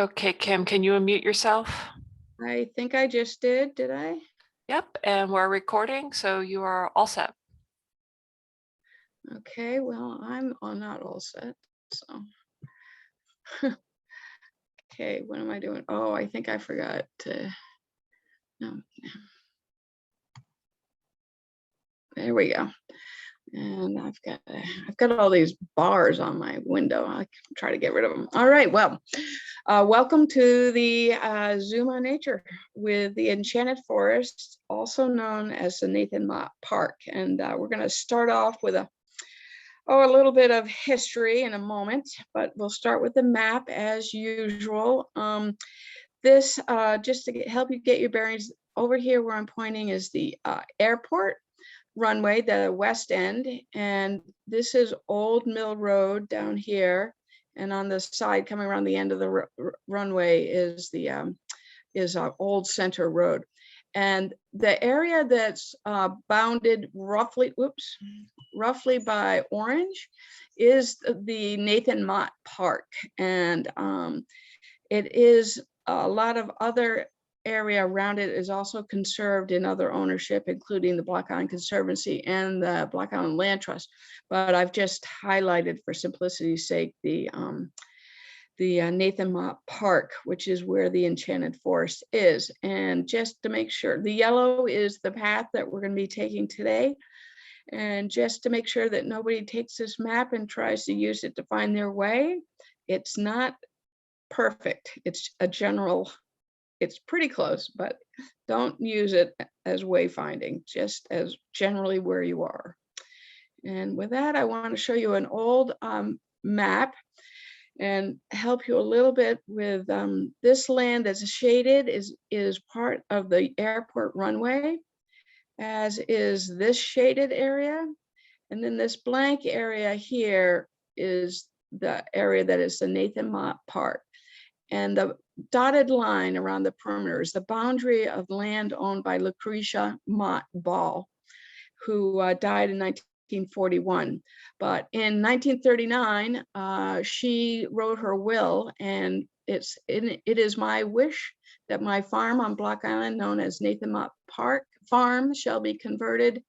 Okay, Kim, can you unmute yourself? I think I just did I? Yep, and we're recording, so you are all set. Okay, well, I'm not all set, so. Okay, what am I doing? Oh, I think I forgot to, no. There we go. And I've got all these bars on my window. I can try to get rid of them. All right, well, welcome to the Zoom on Nature with the Enchanted Forest, also known as the Nathan Mott Park. And we're going to start off with a little bit of history in a moment, but we'll start with the map as usual. This, just to help you get your bearings, over here where I'm pointing is the airport runway, the west end, and this is Old Mill Road down here, and on the side coming around the end of the runway is the Old Center Road. And the area that's bounded roughly by orange is the Nathan Mott Park. And it is a lot of other area around it is also conserved in other ownership, including the Black Island Conservancy and the Black Island Land Trust. But I've just highlighted for simplicity's sake the Nathan Mott Park, which is where the Enchanted Forest is. And just to make sure, the yellow is the path that we're going to be taking today. And just to make sure that nobody takes this map and tries to use it to find their way, it's not perfect. It's a general, it's pretty close, but don't use it as wayfinding, just as generally where you are. And with that, I want to show you an old map and help you a little bit with this land that's shaded is part of the airport runway, as is this shaded area. And then this blank area here is the area that is the Nathan Mott Park. And the dotted line around the perimeter is the boundary of land owned by Lucretia Mott Ball, who died in 1941. But in 1939, she wrote her will, and it is my wish that my farm on Block Island, known as Nathan Mott Park Farm, shall be converted.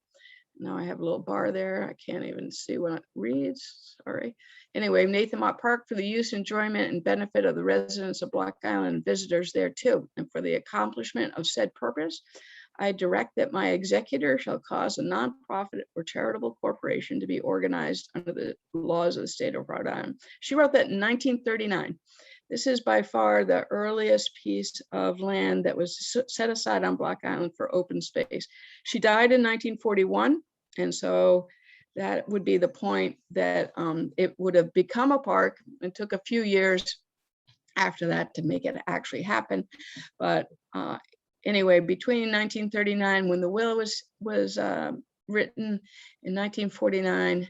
Now I have a little bar there. I can't even see what it reads. Sorry. Anyway, Nathan Mott Park for the use, enjoyment, and benefit of the residents of Block Island and visitors there too. And for the accomplishment of said purpose, I direct that my executor shall cause a nonprofit or charitable corporation to be organized under the laws of the state of Rhode Island. She wrote that in 1939. This is by far the earliest piece of land that was set aside on Block Island for open space. She died in 1941, and so that would be the point that it would have become a park. It took a few years after that to make it actually happen. But anyway, between 1939, when the will was written, in 1949,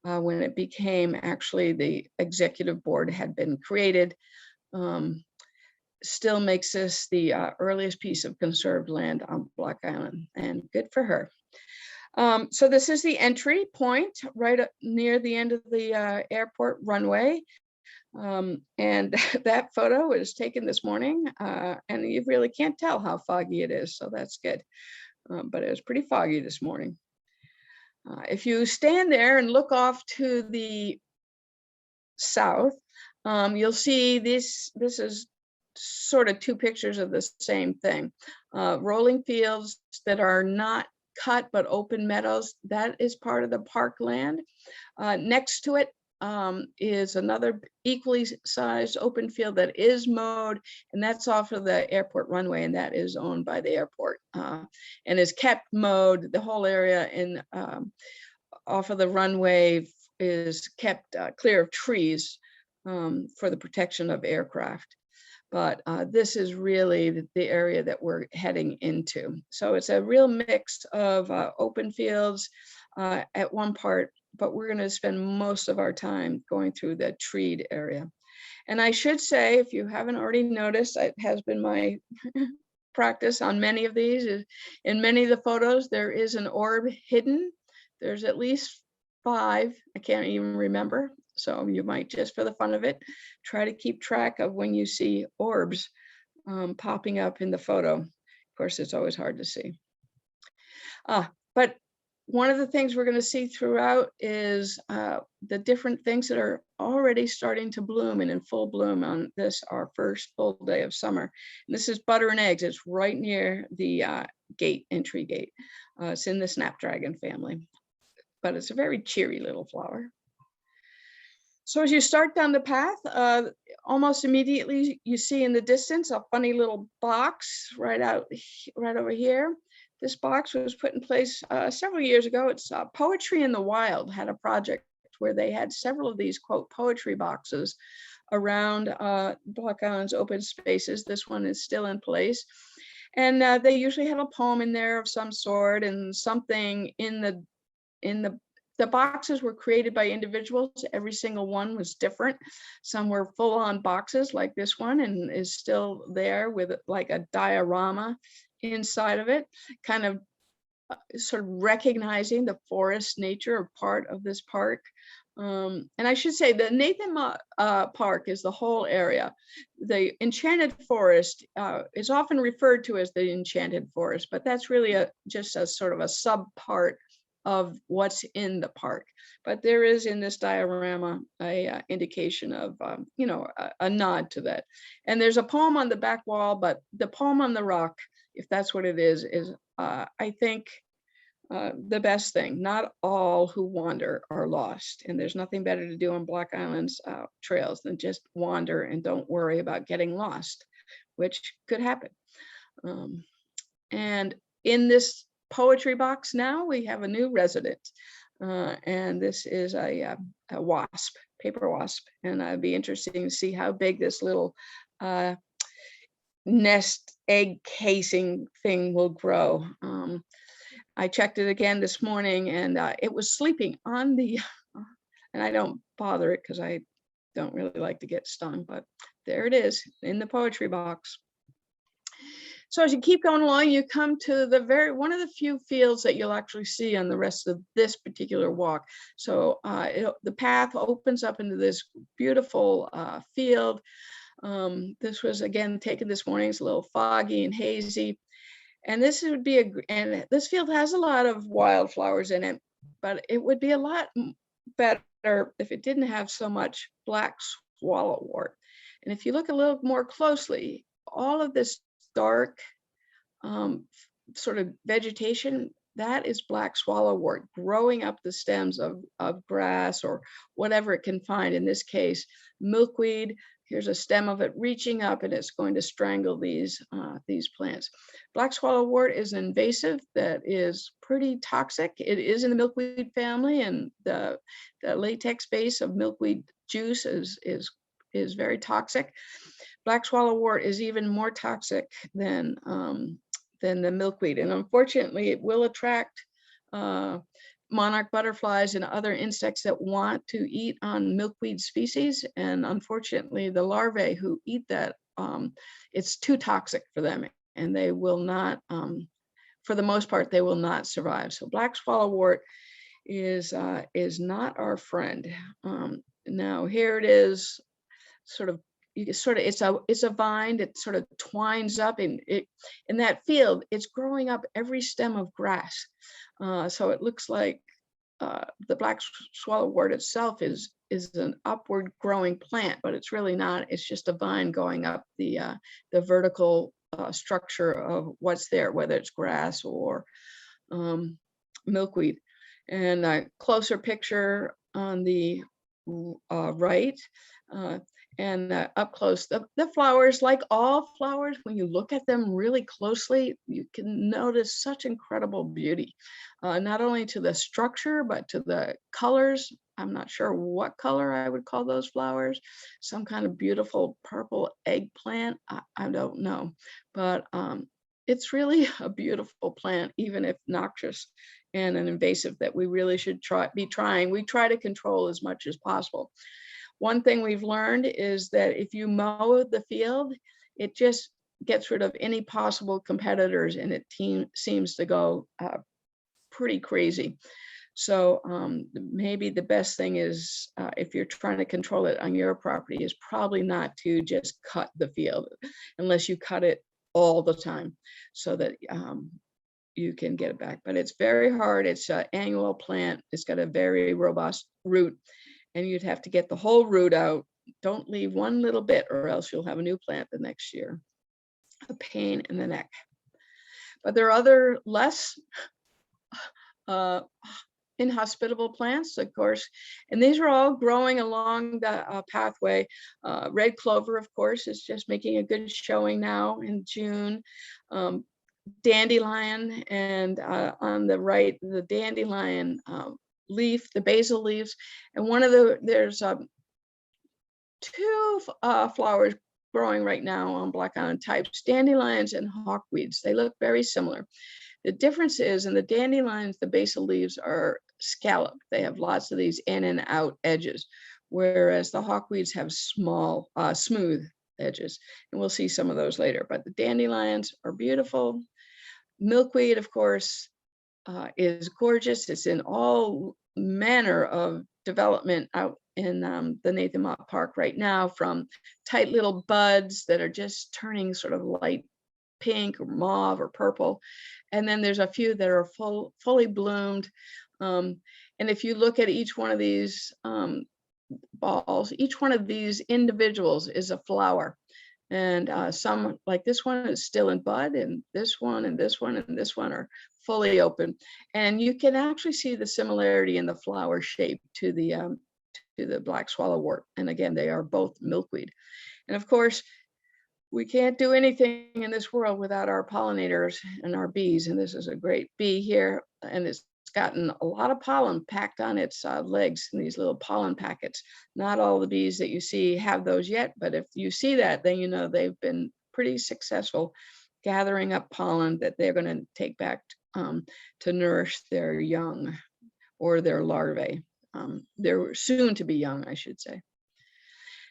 when it became actually the executive board had been created, still makes this the earliest piece of conserved land on Block Island, and good for her. So this is the entry point right near the end of the airport runway. And that photo was taken this morning, and you really can't tell how foggy it is, so that's good. But it was pretty foggy this morning. If you stand there and look off to the south, you'll see this is sort of two pictures of the same thing. Rolling fields that are not cut but open meadows, that is part of the park land. Next to it is another equally sized open field that is mowed, and that's off of the airport runway, and that is owned by the airport and is kept mowed. The whole area in off of the runway is kept clear of trees for the protection of aircraft. But this is really the area that we're heading into. So it's a real mix of open fields at one part, but we're going to spend most of our time going through the treed area. And I should say, if you haven't already noticed, it has been my practice on many of these. In many of the photos, there is an orb hidden. There's at least 5, I can't even remember, So you might, just for the fun of it, try to keep track of when you see orbs popping up in the photo. Of course, it's always hard to see. But one of the things we're going to see throughout is the different things that are already starting to bloom and in full bloom on this, our first full day of summer. And this is butter and eggs. It's right near the entry gate. It's in the snapdragon family, but it's a very cheery little flower. So as you start down the path, almost immediately you see in the distance a funny little box right over here. This box was put in place several years ago. It's Poetry in the Wild had a project where they had several of these, quote, poetry boxes around Block Island's open spaces. This one is still in place. And they usually have a poem in there of some sort, and something in the boxes were created by individuals. Every single one was different. Some were full-on boxes like this one, and is still there with like a diorama inside of it, kind of sort of recognizing the forest nature of part of this park. And I should say the Nathan Mott Park is the whole area. The Enchanted Forest is often referred to as the Enchanted Forest, but that's really just a sort of a sub part of what's in the park. But there is in this diorama a indication of a nod to that. And there's a poem on the back wall, but the poem on the rock, if that's what it is I think the best thing. Not all who wander are lost, and there's nothing better to do on Block Island's trails than just wander and don't worry about getting lost, which could happen. And in this poetry box now, we have a new resident, and this is a wasp, paper wasp, and it'd be interesting to see how big this little nest egg casing thing will grow. I checked it again this morning, and it was sleeping on the, and I don't bother it because I don't really like to get stung, but there it is in the poetry box. So as you keep going along, you come to one of the few fields that you'll actually see on the rest of this particular walk. So the path opens up into this beautiful field. This was again taken this morning. It's a little foggy and hazy. And this would be and this field has a lot of wildflowers in it, but it would be a lot better if it didn't have so much black swallowwort. And if you look a little more closely, all of this dark sort of vegetation, that is black swallowwort growing up the stems of grass or whatever it can find. In this case, milkweed. Here's a stem of it reaching up, and it's going to strangle these plants. Black swallowwort is an invasive that is pretty toxic. It is in the milkweed family, and the latex base of milkweed juice is very toxic. Black swallowwort is even more toxic than the milkweed, and unfortunately, it will attract monarch butterflies and other insects that want to eat on milkweed species. And unfortunately, the larvae who eat that, it's too toxic for them, and they will not, for the most part, they will not survive. So black swallowwort is not our friend. Now here it is, it's a vine that sort of twines up in that field. It's growing up every stem of grass. So it looks like the black swallowwort itself is an upward growing plant, but it's really not. It's just a vine going up the vertical structure of what's there, whether it's grass or milkweed. And a closer picture on the right. And up close, the flowers, like all flowers, when you look at them really closely, you can notice such incredible beauty, not only to the structure, but to the colors. I'm not sure what color I would call those flowers, some kind of beautiful purple eggplant. I don't know, but it's really a beautiful plant, even if noxious and an invasive that we really should be trying. We try to control as much as possible. One thing we've learned is that if you mow the field, it just gets rid of any possible competitors, and it seems to go pretty crazy. So maybe the best thing is, if you're trying to control it on your property, is probably not to just cut the field unless you cut it all the time so that you can get it back. But it's very hard. It's an annual plant. It's got a very robust root, and you'd have to get the whole root out. Don't leave one little bit, or else you'll have a new plant the next year. A pain in the neck. But there are other less inhospitable plants, of course, and these are all growing along the pathway. Red clover, of course, is just making a good showing now in June. Dandelion, and on the right, the dandelion leaf, the basil leaves, and there's two flowers growing right now on Black Island types, dandelions and hawkweeds. They look very similar. The difference is in the dandelions, the basal leaves are scalloped. They have lots of these in and out edges, whereas the hawkweeds have small, smooth edges. And we'll see some of those later, but the dandelions are beautiful. Milkweed, of course, is gorgeous. It's in all manner of development out in the Nathan Mott Park right now, from tight little buds that are just turning sort of light pink or mauve or purple. And then there's a few that are fully bloomed. And if you look at each one of these balls, each one of these individuals is a flower. And some, like this one, is still in bud, and this one and this one and this one are fully open. And you can actually see the similarity in the flower shape to the black swallowwort. And again, they are both milkweed. And of course, we can't do anything in this world without our pollinators and our bees. And this is a great bee here, and it's gotten a lot of pollen packed on its legs in these little pollen packets. Not all the bees that you see have those yet, but if you see that, then you know they've been pretty successful gathering up pollen that they're going to take back to nourish their young or their larvae. They're soon to be young, I should say.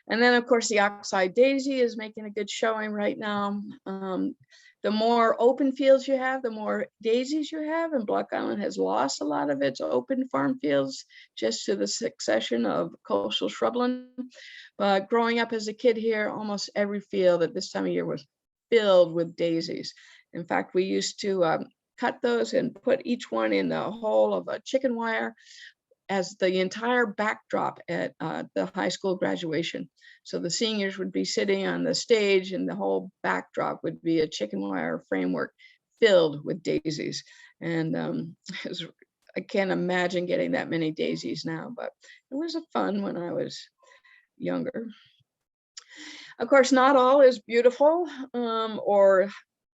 And then, of course, the oxeye daisy is making a good showing right now. The more open fields you have, the more daisies you have. And Black Island has lost a lot of its open farm fields just to the succession of coastal shrubland. But growing up as a kid here, almost every field at this time of year was filled with daisies. In fact, we used to cut those and put each one in the hole of a chicken wire as the entire backdrop at the high school graduation. So the seniors would be sitting on the stage, and the whole backdrop would be a chicken wire framework filled with daisies. And I can't imagine getting that many daisies now, but it was fun when I was younger. Of course, not all is beautiful, or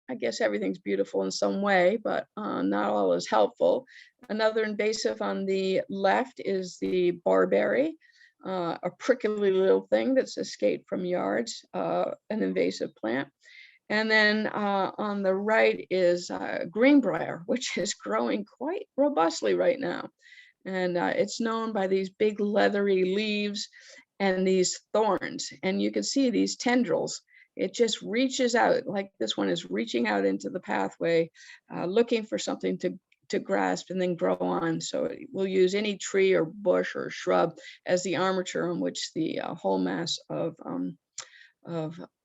I guess everything's beautiful in some way, but not all is helpful. Another invasive on the left is the barberry, a prickly little thing that's escaped from yards, an invasive plant. And then on the right is greenbrier, which is growing quite robustly right now. And it's known by these big leathery leaves and these thorns. And you can see these tendrils. It just reaches out, like this one is reaching out into the pathway, looking for something to grasp and then grow on. So we'll use any tree or bush or shrub as the armature on which the whole mass of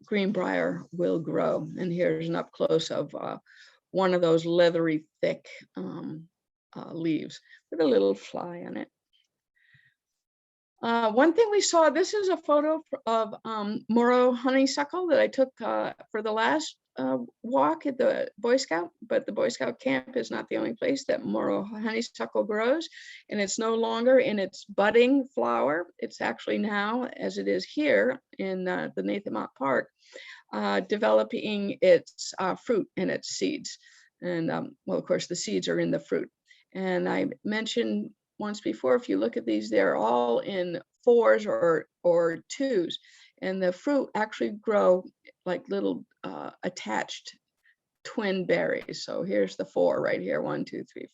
greenbrier will grow. And here's an up close of one of those leathery, thick leaves with a little fly on it. One thing we saw, this is a photo of Moro honeysuckle that I took for the last walk at the Boy Scout, but the Boy Scout camp is not the only place that Moro honeysuckle grows, and it's no longer in its budding flower. It's actually now, as it is here in the Nathan Mott Park, developing its fruit and its seeds. And well, of course, the seeds are in the fruit. And I mentioned once before, if you look at these, they're all in 4s or 2s, and the fruit actually grow like little attached twin berries. So here's the 4 right here, 1, 2, 3,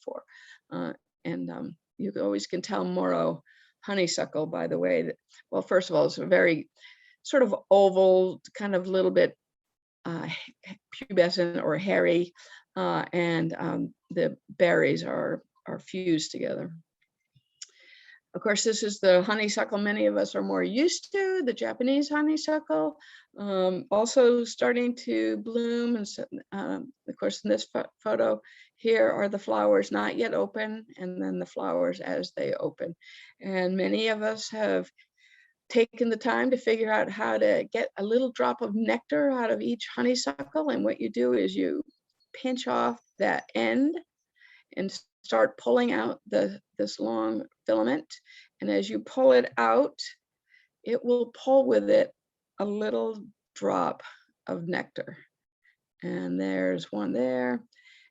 4. And you always can tell Moro honeysuckle by the way that, well, first of all, it's a very sort of oval, kind of little bit pubescent or hairy, and the berries are fused together. Of course, this is the honeysuckle many of us are more used to, the Japanese honeysuckle, also starting to bloom. And so, of course, in this photo, here are the flowers not yet open, and then the flowers as they open. And many of us have taken the time to figure out how to get a little drop of nectar out of each honeysuckle. And what you do is you pinch off that end and start pulling out this long filament. And as you pull it out, it will pull with it a little drop of nectar. And there's one there.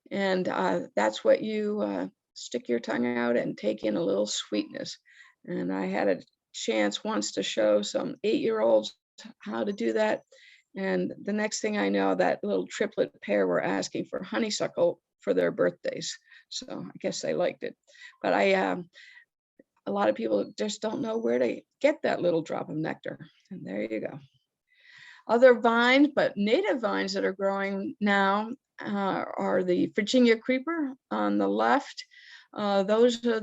And that's what you stick your tongue out and take in a little sweetness. And I had a chance once to show some 8-year-olds how to do that. And the next thing I know, that little triplet pair were asking for honeysuckle for their birthdays. So I guess they liked it. But a lot of people just don't know where to get that little drop of nectar. And there you go. Other vines, but native vines that are growing now are the Virginia creeper on the left. Those are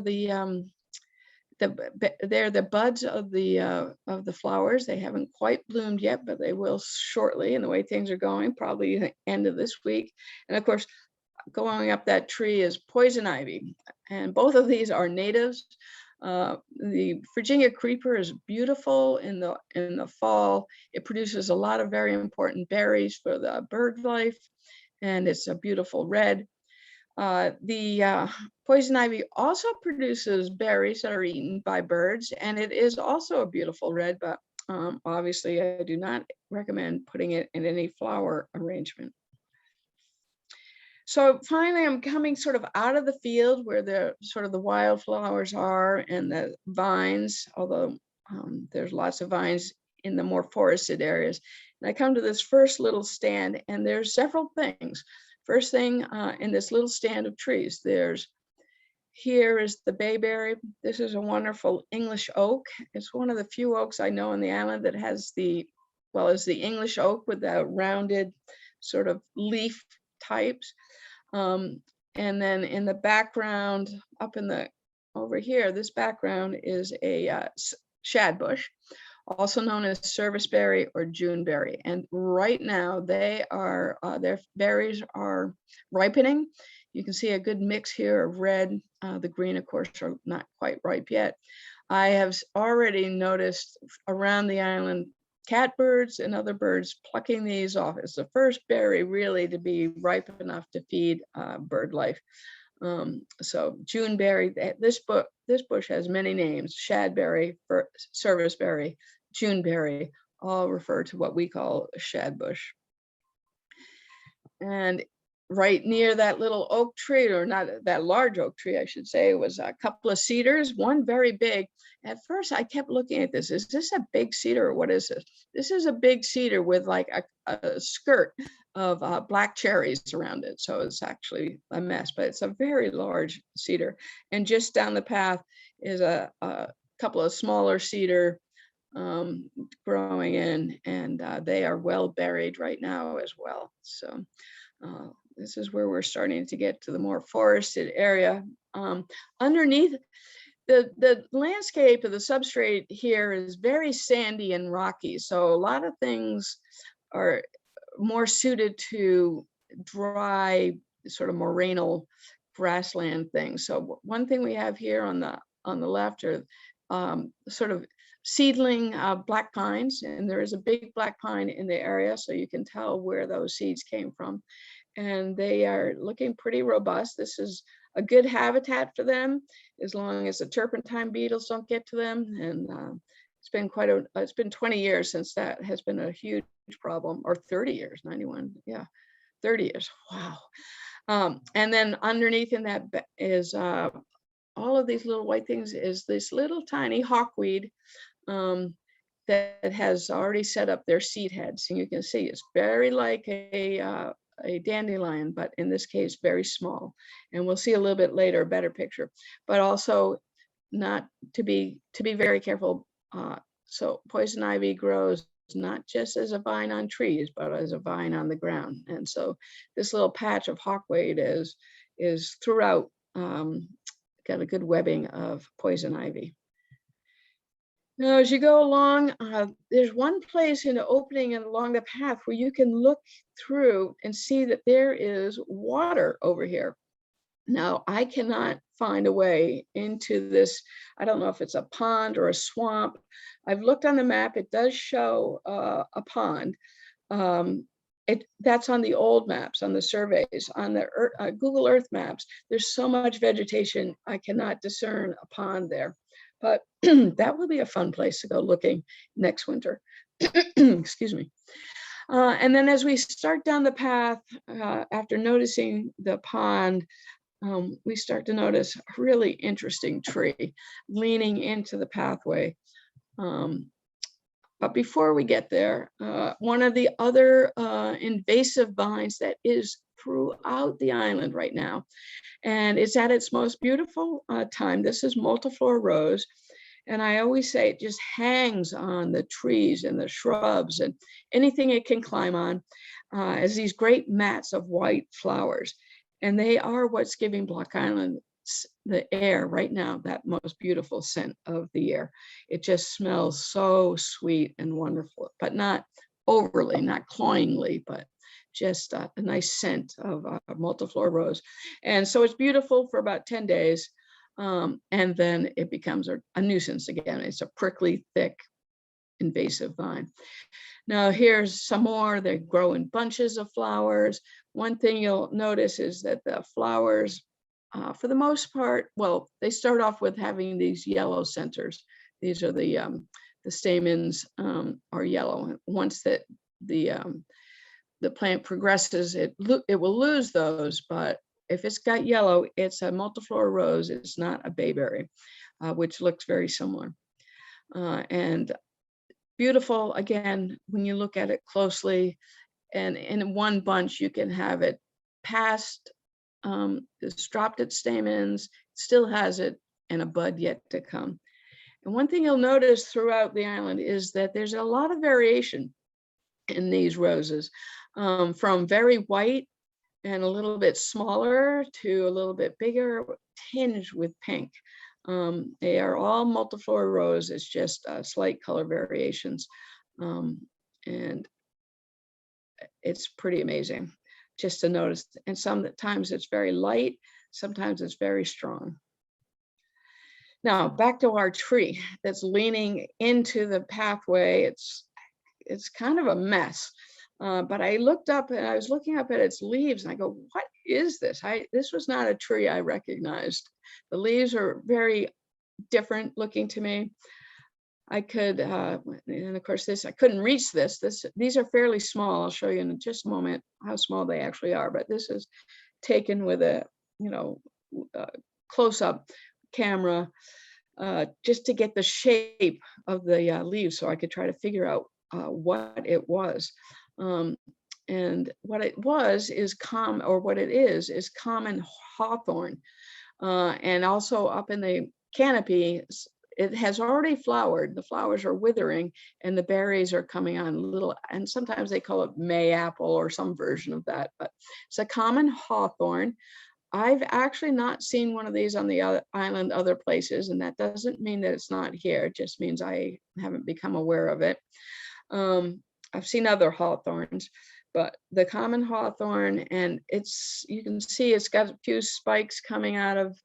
they're the buds of the flowers. They haven't quite bloomed yet, but they will shortly. And the way things are going, probably the end of this week. And of course, going up that tree is poison ivy, and both of these are natives. The Virginia creeper is beautiful in the fall. It produces a lot of very important berries for the bird life, and it's a beautiful red. The poison ivy also produces berries that are eaten by birds, and it is also a beautiful red, but obviously I do not recommend putting it in any flower arrangement. So finally, I'm coming sort of out of the field where the sort of the wildflowers are and the vines, although there's lots of vines in the more forested areas. And I come to this first little stand, and there's several things. First thing in this little stand of trees, here is the bayberry. This is a wonderful English oak. It's one of the few oaks I know on the island that has is the English oak with the rounded sort of leaf types. And then in the background, over here, this background is a shad bush, also known as serviceberry or Juneberry. And right now their berries are ripening. You can see a good mix here of red. The green, of course, are not quite ripe yet. I have already noticed around the island catbirds and other birds plucking these off. It's the first berry really to be ripe enough to feed bird life. So Juneberry, this bush has many names: shadberry, serviceberry, Juneberry, all refer to what we call a shad bush. And right near that little oak tree, or not that large oak tree, I should say, was a couple of cedars, one very big. At first, I kept looking at this. Is this a big cedar or what is this? This is a big cedar with like a skirt of black cherries around it. So it's actually a mess, but it's a very large cedar. And just down the path is a couple of smaller cedar growing in, and they are well buried right now as well. So this is where we're starting to get to the more forested area. Underneath, the landscape of the substrate here is very sandy and rocky. So a lot of things are more suited to dry, sort of morainal grassland things. So one thing we have here on the left are sort of seedling black pines, and there is a big black pine in the area, so you can tell where those seeds came from. And they are looking pretty robust. This is a good habitat for them, as long as the turpentine beetles don't get to them. And it's been 20 years since that has been a huge problem, or 30 years, 91, yeah, 30 years, wow. And then underneath in that is all of these little white things is this little tiny hawkweed that has already set up their seed heads. And you can see it's very like a dandelion, but in this case, very small. And we'll see a little bit later a better picture, but also not to be very careful. So poison ivy grows not just as a vine on trees, but as a vine on the ground. And so this little patch of hawkweed is throughout, got a good webbing of poison ivy. Now, as you go along, there's one place in the opening and along the path where you can look through and see that there is water over here. Now, I cannot find a way into this. I don't know if it's a pond or a swamp. I've looked on the map. It does show a pond. That's on the old maps, on the surveys, on the Google Earth maps. There's so much vegetation, I cannot discern a pond there. But that will be a fun place to go looking next winter. Excuse me. And then as we start down the path, after noticing the pond, we start to notice a really interesting tree leaning into the pathway. But before we get there, one of the other invasive vines that is throughout the island right now, and it's at its most beautiful time. This is Multiflora Rose. And I always say it just hangs on the trees and the shrubs and anything it can climb on as these great mats of white flowers. And they are what's giving Block Island the air right now, that most beautiful scent of the year. It just smells so sweet and wonderful, but not overly, not cloyingly, but just a nice scent of Multiflora Rose. And so it's beautiful for about 10 days. And then it becomes a nuisance again. It's a prickly, thick, invasive vine. Now here's some more. They grow in bunches of flowers. One thing you'll notice is that the flowers, for the most part, well, they start off with having these yellow centers. These are the stamens are yellow. Once that the plant progresses, it will lose those, but if it's got yellow, it's a Multiflora Rose. It's not a Bayberry, which looks very similar. And beautiful, again, when you look at it closely, and in one bunch, you can have it past, it's dropped its stamens, still has it, and a bud yet to come. And one thing you'll notice throughout the island is that there's a lot of variation in these roses, from very white and a little bit smaller to a little bit bigger, tinged with pink. They are all Multiflora Rose. It's just slight color variations. And it's pretty amazing just to notice. And sometimes it's very light, sometimes it's very strong. Now back to our tree that's leaning into the pathway. It's kind of a mess. But I looked up and I was looking up at its leaves and I go, what is this? This was not a tree I recognized. The leaves are very different looking to me. I could, and of course I couldn't reach this. These are fairly small. I'll show you in just a moment how small they actually are, but this is taken with a, close-up camera just to get the shape of the leaves so I could try to figure out what it was. And what it was is what it is common hawthorn. And also up in the canopy, it has already flowered. The flowers are withering and the berries are coming on little, and sometimes they call it May apple or some version of that, but it's a common hawthorn. I've actually not seen one of these on the island other places, and that doesn't mean that it's not here. It just means I haven't become aware of it. I've seen other hawthorns, but the common hawthorn, and you can see it's got a few spikes coming out of,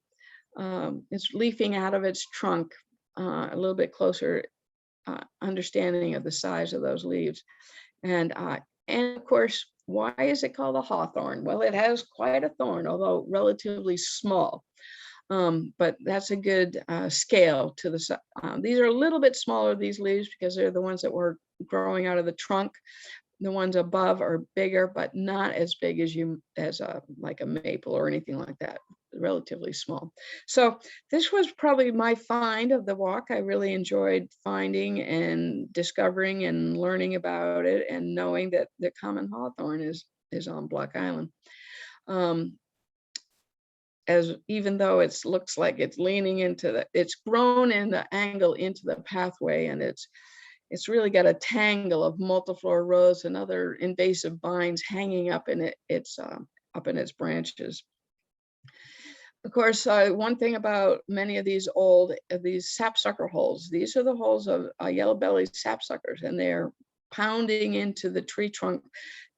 it's leafing out of its trunk, a little bit closer understanding of the size of those leaves. And of course, why is it called a hawthorn? Well, it has quite a thorn, although relatively small. But that's a good scale to the, these are a little bit smaller, these leaves, because they're the ones that were growing out of the trunk. The ones above are bigger, but not as big as like a maple or anything like that, relatively small. So this was probably my find of the walk. I really enjoyed finding and discovering and learning about it and knowing that the common hawthorn is on Block Island. Even though it looks like it's leaning into it's grown in the angle into the pathway, and it's really got a tangle of Multiflora Rose and other invasive vines hanging up in its branches. Of course, one thing about many of these these sapsucker holes, these are the holes of yellow-bellied sapsuckers, and they're pounding into the tree trunk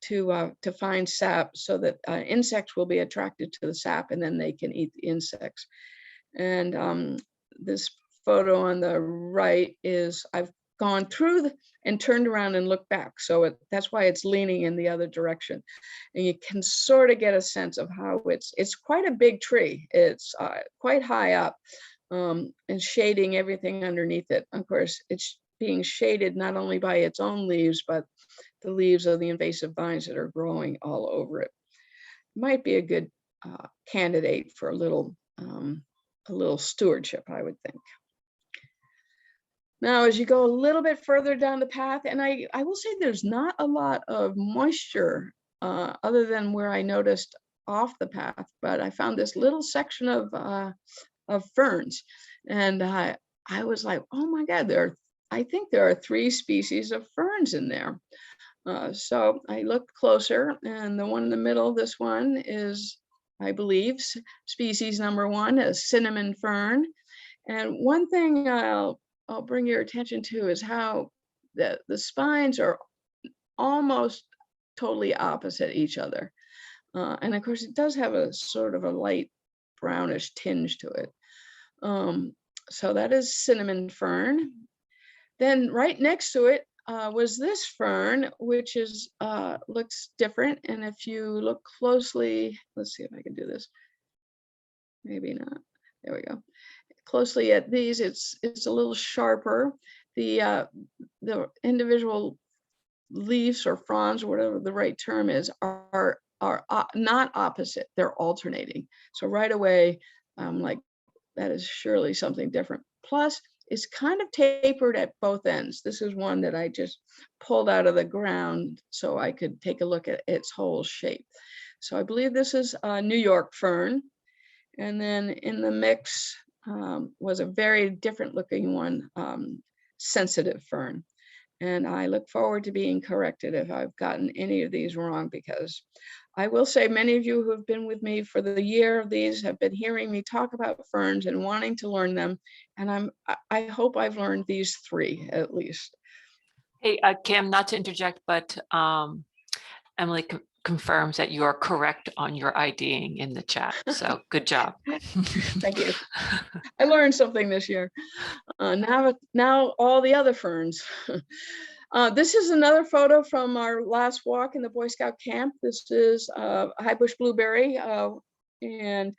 to find sap so that insects will be attracted to the sap and then they can eat the insects. And this photo on the right is, I've gone through and turned around and looked back. So that's why it's leaning in the other direction. And you can sort of get a sense of how it's quite a big tree. It's quite high up and shading everything underneath it. Of course, it's being shaded not only by its own leaves, but the leaves of the invasive vines that are growing all over it. Might be a good candidate for a little stewardship, I would think. Now, as you go a little bit further down the path, and I will say there's not a lot of moisture other than where I noticed off the path, but I found this little section of ferns, and I was like, oh my God, I think there are 3 species of ferns in there. So I looked closer, and the one in the middle, this one is, I believe, species number 1, a cinnamon fern. And one thing I'll bring your attention to is how the spines are almost totally opposite each other. And of course, it does have a sort of a light brownish tinge to it. So that is cinnamon fern. Then right next to it was this fern, which is looks different. And if you look closely, let's see if I can do this. Maybe not. There we go. Closely at these, it's a little sharper. The individual leaves or fronds, or whatever the right term is, are not opposite. They're alternating. So right away, I'm like, that is surely something different. Plus, it's kind of tapered at both ends. This is one that I just pulled out of the ground so I could take a look at its whole shape. So I believe this is a New York fern. And then in the mix was a very different looking one, sensitive fern. And I look forward to being corrected if I've gotten any of these wrong, because I will say many of you who have been with me for the year of these have been hearing me talk about ferns and wanting to learn them. And I hope I've learned these 3 at least. Hey, Kim, not to interject, but Emily confirms that you are correct on your IDing in the chat. So good job. Thank you. I learned something this year. Now all the other ferns. This is another photo from our last walk in the Boy Scout camp. This is high bush blueberry, and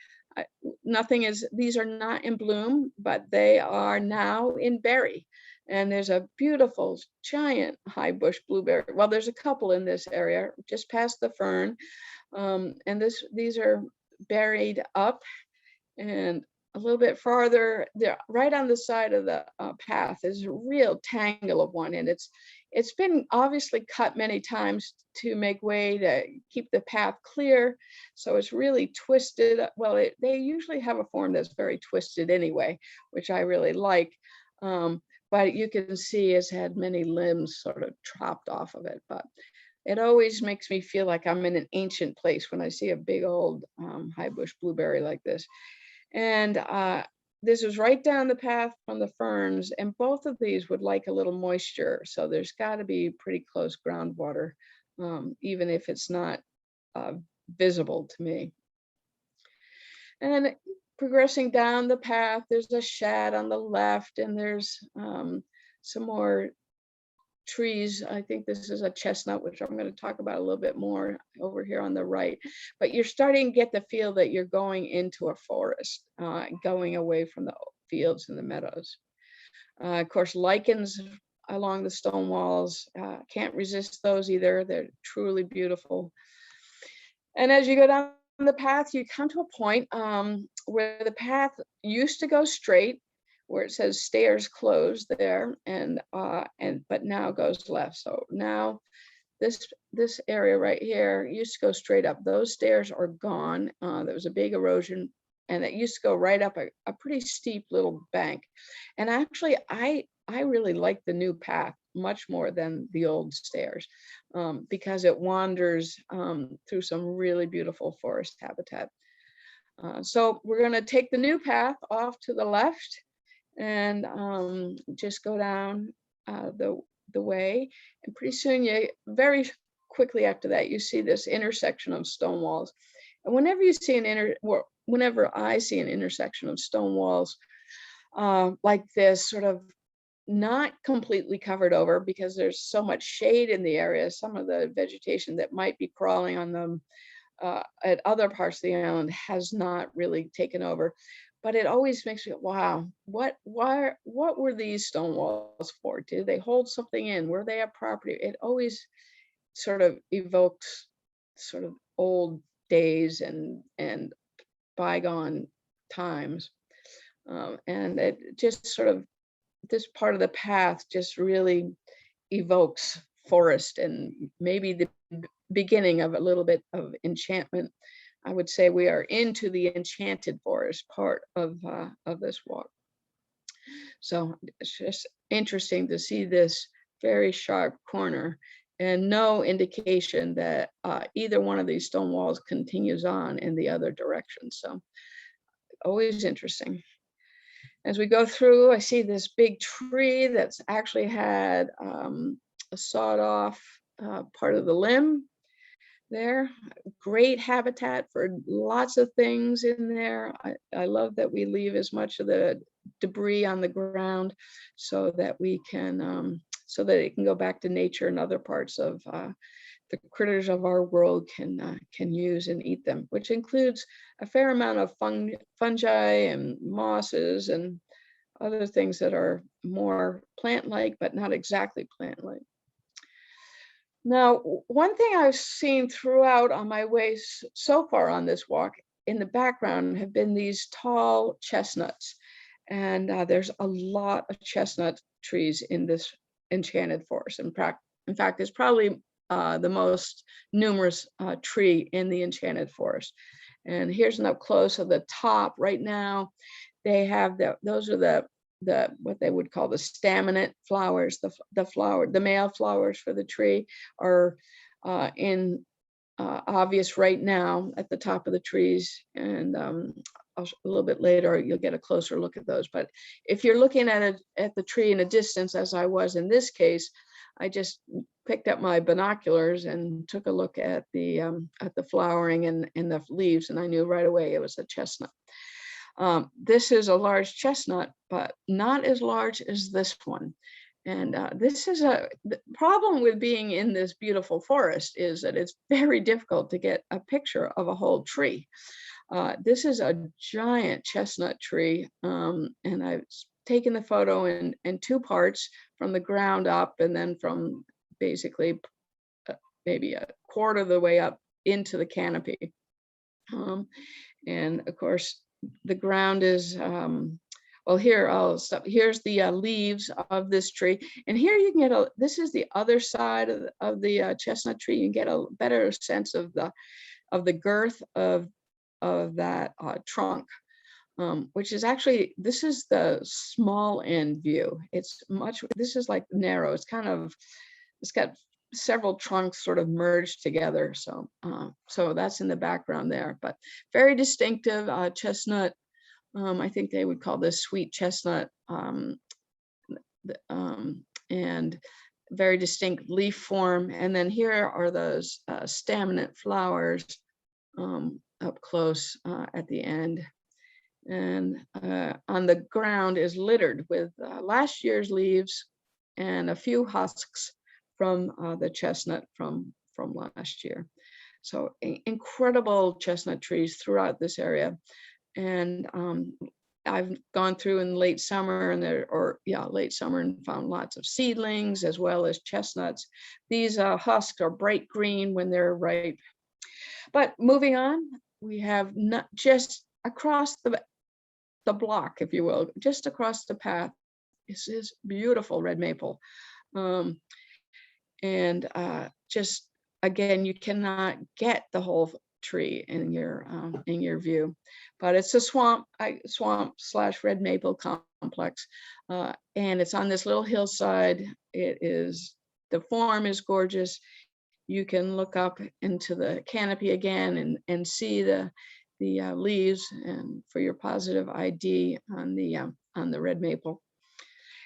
these are not in bloom, but they are now in berry. And there's a beautiful giant high bush blueberry. Well, there's a couple in this area just past the fern, and these are berried up, and a little bit farther there, right on the side of the path, is a real tangle of one, and it's been obviously cut many times to make way to keep the path clear. So it's really twisted. Well, they usually have a form that's very twisted anyway, which I really like. But you can see it's had many limbs sort of chopped off of it. But it always makes me feel like I'm in an ancient place when I see a big old high bush blueberry like this. And this was right down the path from the ferns, and both of these would like a little moisture. So there's got to be pretty close groundwater, even if it's not visible to me. And progressing down the path, there's a shad on the left, and there's some more trees. I think this is a chestnut, which I'm going to talk about a little bit more over here on the right. But you're starting to get the feel that you're going into a forest, going away from the fields and the meadows. Of course, lichens along the stone walls, can't resist those either. They're truly beautiful. And as you go down the path, you come to a point where the path used to go straight, where it says stairs closed there, but now goes left. So now this area right here used to go straight up. Those stairs are gone. There was a big erosion, and it used to go right up a pretty steep little bank. And actually, I really like the new path much more than the old stairs, because it wanders through some really beautiful forest habitat. So we're going to take the new path off to the left and just go down the way. And pretty soon, very quickly after that, you see this intersection of stone walls. And whenever you see whenever I see an intersection of stone walls like this, sort of not completely covered over because there's so much shade in the area, some of the vegetation that might be crawling on them at other parts of the island has not really taken over. But it always makes me go, wow, what were these stone walls for? Did they hold something in? Were they a property? It always sort of evokes sort of old days and bygone times. And it just sort of, this part of the path just really evokes forest and maybe the beginning of a little bit of enchantment. I would say we are into the Enchanted Forest part of this walk. So it's just interesting to see this very sharp corner and no indication that either one of these stone walls continues on in the other direction. So always interesting. As we go through, I see this big tree that's actually had a sawed off part of the limb there. Great habitat for lots of things in there. I love that we leave as much of the debris on the ground so that we can, so that it can go back to nature and other parts of the critters of our world can use and eat them, which includes a fair amount of fungi and mosses and other things that are more plant-like, but not exactly plant-like. Now, one thing I've seen throughout on my way so far on this walk in the background have been these tall chestnuts. And there's a lot of chestnut trees in this Enchanted Forest. In fact, it's probably the most numerous tree in the Enchanted Forest. And here's an up close of the top. Right now, they have those are the what they would call the staminate flowers. The male flowers for the tree are in obvious right now at the top of the trees, and a little bit later you'll get a closer look at those. But if you're looking at the tree in a distance, as I was in this case, I just picked up my binoculars and took a look at the flowering and the leaves, and I knew right away it was a chestnut. This is a large chestnut, but not as large as this one. And this is the problem with being in this beautiful forest is that it's very difficult to get a picture of a whole tree. This is a giant chestnut tree, and I've taken the photo in two parts, from the ground up and then from basically maybe a quarter of the way up into the canopy. And of course, the ground is, well, here, I'll stop. Here's the leaves of this tree. And here you can get this is the other side of the chestnut tree. You can get a better sense of the girth of that trunk, which is actually, this is the small end view. This is like narrow. It's got several trunks sort of merged together. So that's in the background there, but very distinctive chestnut. I think they would call this sweet chestnut, and very distinct leaf form. And then here are those staminate flowers up close at the end. And on the ground is littered with last year's leaves and a few husks from the chestnut from last year. So incredible chestnut trees throughout this area. And I've gone through in late summer and found lots of seedlings as well as chestnuts. These husks are bright green when they're ripe. But moving on, we have not just across the block, if you will, just across the path, this is beautiful red maple. And just again, you cannot get the whole tree in your view, but it's a swamp / red maple complex, and it's on this little hillside. The form is gorgeous. You can look up into the canopy again and see the the leaves and for your positive ID on the red maple.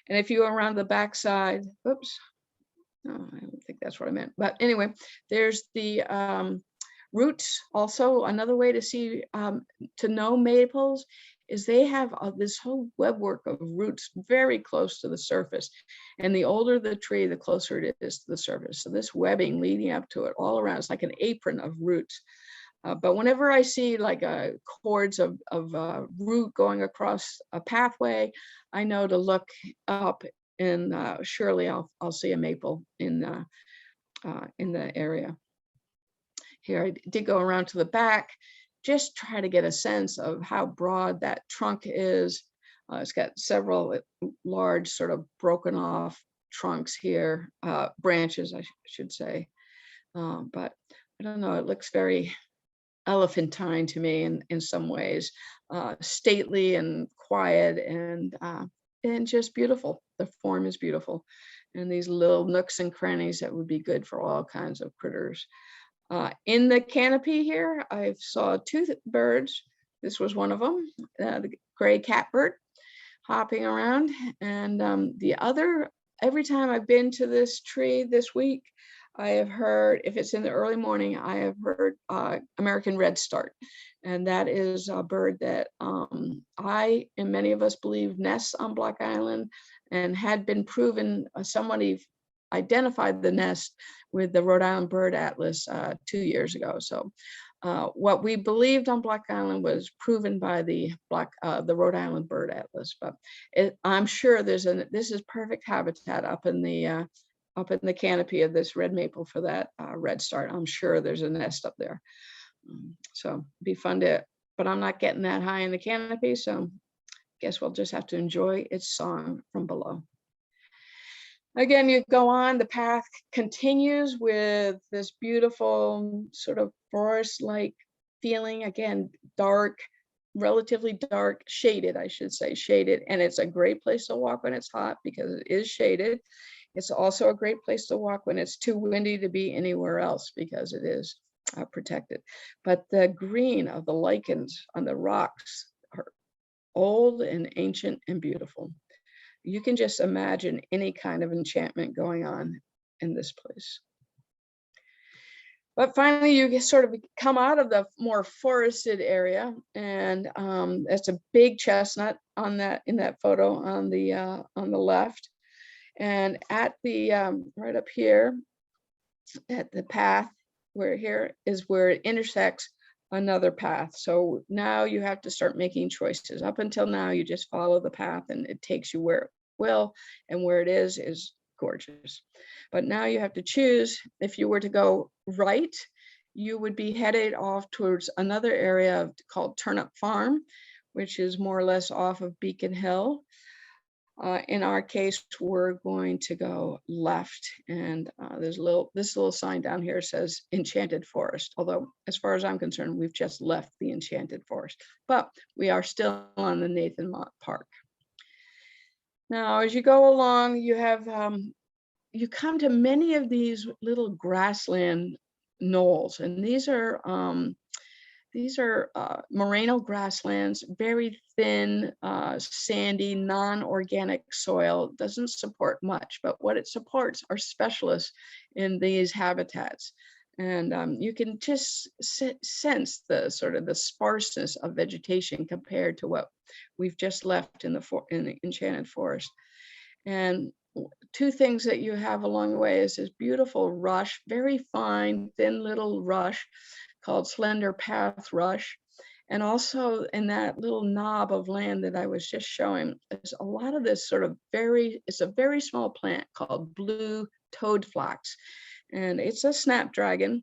And if you go around the back side, oops, no, I don't think that's what I meant. But anyway, there's the roots. Also, another way to see, to know maples is they have this whole webwork of roots very close to the surface. And the older the tree, the closer it is to the surface. So this webbing leading up to it all around, it's like an apron of roots. But whenever I see like cords of root going across a pathway, I know to look up, and surely I'll see a maple in the area. Here I did go around to the back, just try to get a sense of how broad that trunk is. It's got several large sort of broken off trunks here, branches I should say. But I don't know, it looks very elephantine to me in some ways, stately and quiet and just beautiful. The form is beautiful. And these little nooks and crannies that would be good for all kinds of critters. In the canopy here, I saw two birds. This was one of them, the gray catbird hopping around. And the other, every time I've been to this tree this week, I have heard, if it's in the early morning, I have heard American redstart. And that is a bird that I and many of us believe nests on Block Island and had been proven, somebody identified the nest with the Rhode Island Bird Atlas 2 years ago. So what we believed on Block Island was proven by the Rhode Island Bird Atlas. But I'm sure this is perfect habitat up in the canopy of this red maple for that redstart. I'm sure there's a nest up there. So it'd be fun to, but I'm not getting that high in the canopy, so guess we'll just have to enjoy its song from below. Again, you go on, the path continues with this beautiful sort of forest-like feeling. Again, dark, relatively dark, shaded, I should say, shaded. And it's a great place to walk when it's hot because it is shaded. It's also a great place to walk when it's too windy to be anywhere else because it is protected. But the green of the lichens on the rocks are old and ancient and beautiful. You can just imagine any kind of enchantment going on in this place. But finally, you sort of come out of the more forested area, and it's a big chestnut in that photo on the left, and at the right up here at the path, where here is where it intersects another path. So now you have to start making choices. Up until now, you just follow the path and it takes you where it will, and where it is gorgeous. But now you have to choose. If you were to go right, you would be headed off towards another area called Turnip Farm, which is more or less off of Beacon Hill. In our case, we're going to go left, and there's this little sign down here says Enchanted Forest. Although, as far as I'm concerned, we've just left the Enchanted Forest, but we are still on the Nathan Mott Park. Now, as you go along, you have you come to many of these little grassland knolls, and these are moreno grasslands, very thin, sandy, non-organic soil. Doesn't support much, but what it supports are specialists in these habitats. And you can just sense the sort of the sparseness of vegetation compared to what we've just left in the Enchanted Forest. And two things that you have along the way is this beautiful rush, very fine, thin little rush, called Slender Path Rush. And also in that little knob of land that I was just showing, there's a lot of this sort of it's a very small plant called blue toad flax. And it's a snapdragon.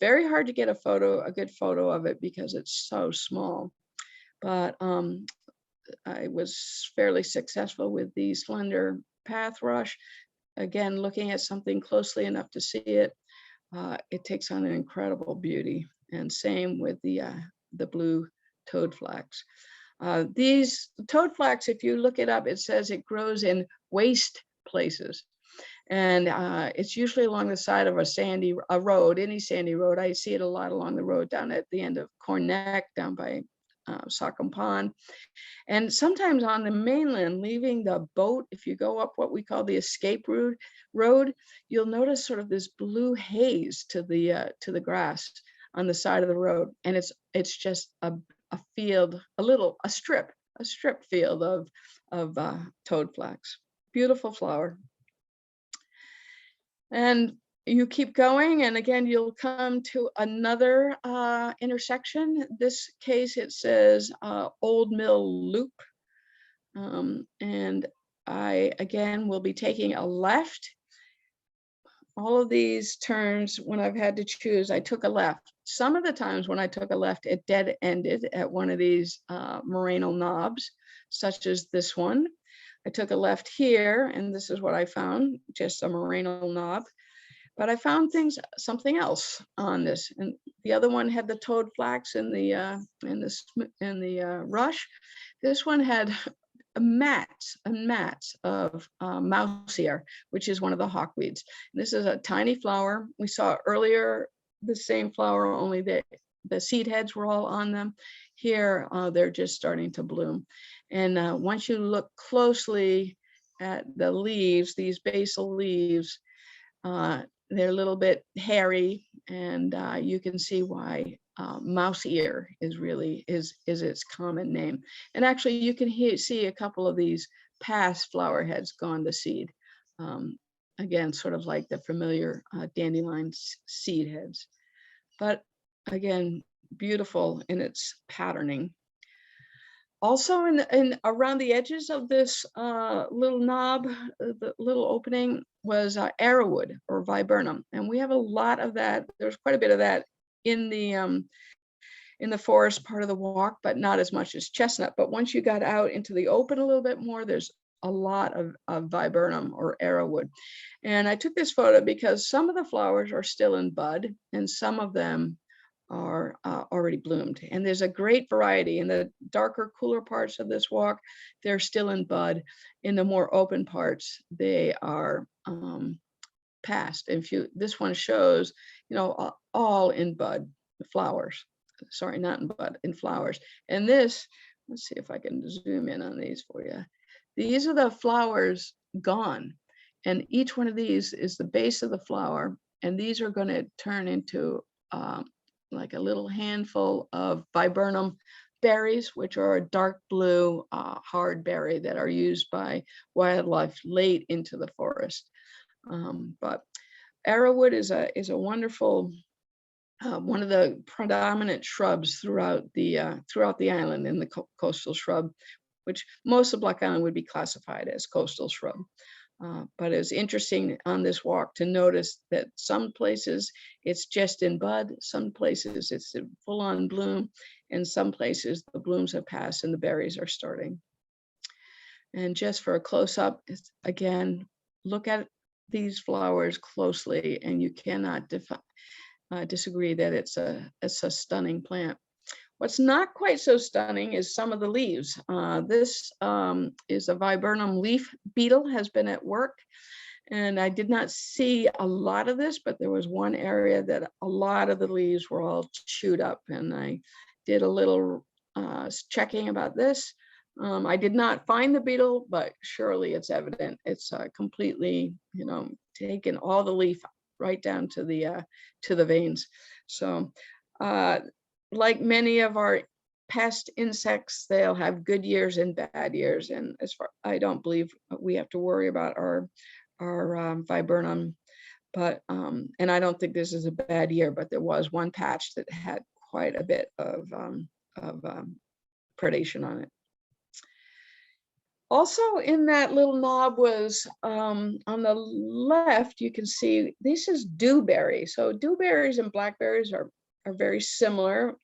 Very hard to get a good photo of it because it's so small. But I was fairly successful with the Slender Path Rush. Again, looking at something closely enough to see it, it takes on an incredible beauty. And same with the blue toad flax. These toad flax, if you look it up, it says it grows in waste places. And it's usually along the side of a road, any sandy road. I see it a lot along the road down at the end of Corn Neck, down by Saucon Pond. And sometimes on the mainland, leaving the boat, if you go up what we call the escape road, you'll notice sort of this blue haze to the grass on the side of the road. And it's just a field, a strip field of toad flax. Beautiful flower. And you keep going, and again, you'll come to another intersection. This case, it says Old Mill Loop. And I, again, will be taking a left. All of these turns, when I've had to choose, I took a left. Some of the times when I took a left, it dead ended at one of these moreno knobs, such as this one. I took a left here, and this is what I found, just a moreno knob. But I found something else on this, and the other one had the toad flax in the rush. This one had mats and mats of mouse ear, which is one of the hawkweeds. This is a tiny flower. We saw earlier the same flower, only the seed heads were all on them. Here, they're just starting to bloom. And once you look closely at the leaves, these basal leaves, they're a little bit hairy, and you can see why mouse ear is its common name. And actually, you can see a couple of these past flower heads gone to seed. Again, sort of like the familiar dandelion seed heads. But again, beautiful in its patterning. Also, in around the edges of this little knob, the little opening, was arrowwood or viburnum, and we have a lot of that. There's quite a bit of that in the forest part of the walk, but not as much as chestnut. But once you got out into the open a little bit more, there's a lot of viburnum or arrowwood. And I took this photo because some of the flowers are still in bud, and some of them are already bloomed. And there's a great variety. In the darker, cooler parts of this walk, they're still in bud. In the more open parts, they are past. This one shows, all in bud flowers. Sorry, not in bud, in flowers. And this, let's see if I can zoom in on these for you. These are the flowers gone. And each one of these is the base of the flower. And these are going to turn into like a little handful of viburnum berries, which are a dark blue hard berry that are used by wildlife late into the forest. But arrowwood is a wonderful, one of the predominant shrubs throughout the island, in the coastal shrub, which most of Black Island would be classified as coastal shrub. But it's interesting on this walk to notice that some places it's just in bud, some places it's in full-on bloom, and some places the blooms have passed and the berries are starting. And just for a close-up, again, look at these flowers closely, and you cannot disagree that it's a stunning plant. What's not quite so stunning is some of the leaves. This is a viburnum leaf beetle, has been at work. And I did not see a lot of this, but there was one area that a lot of the leaves were all chewed up. And I did a little checking about this. I did not find the beetle, but surely it's evident. It's completely, taken all the leaf right down to the veins. So, like many of our pest insects, they'll have good years and bad years. And I don't believe we have to worry about our viburnum, but and I don't think this is a bad year. But there was one patch that had quite a bit of predation on it. Also in that little knob was on the left, you can see this is dewberry. So dewberries and blackberries are very similar.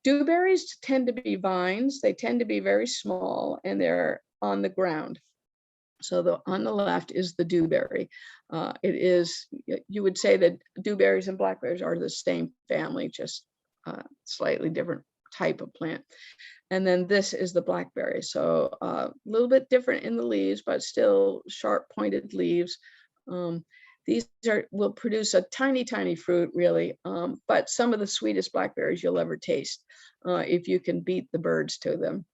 Dewberries tend to be vines. They tend to be very small, and they're on the ground. So on the left is the dewberry. It is, you would say that dewberries and blackberries are the same family, just slightly different type of plant. And then this is the blackberry. So a little bit different in the leaves, but still sharp pointed leaves. These will produce a tiny, tiny fruit, really, but some of the sweetest blackberries you'll ever taste if you can beat the birds to them.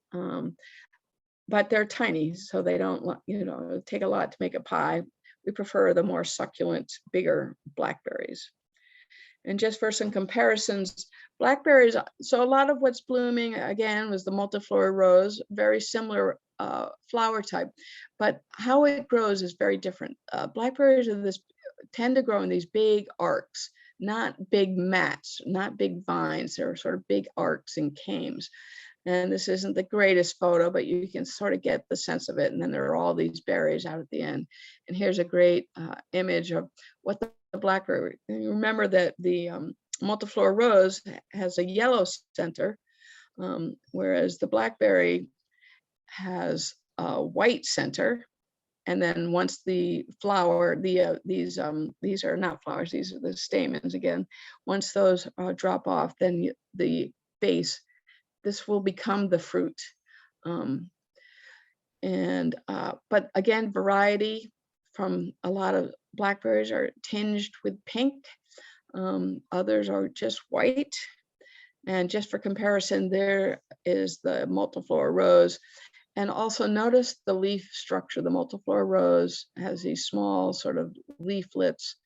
But they're tiny, so they don't, take a lot to make a pie. We prefer the more succulent, bigger blackberries. And just for some comparisons, blackberries, so a lot of what's blooming, again, was the Multiflora Rose, very similar flower type, but how it grows is very different. Blackberries are tend to grow in these big arcs, not big mats, not big vines. They're sort of big arcs and canes. And this isn't the greatest photo, but you can sort of get the sense of it. And then there are all these berries out at the end. And here's a great image of what the blackberry. And you remember that the Multiflora Rose has a yellow center, whereas the blackberry has a white center. And then once the flower, these are not flowers, these are the stamens again. Once those drop off, then the base, this will become the fruit. But again, variety from a lot of blackberries are tinged with pink. Others are just white. And just for comparison, there is the Multiflora Rose. And also notice the leaf structure. The Multiflora Rose has these small sort of leaflets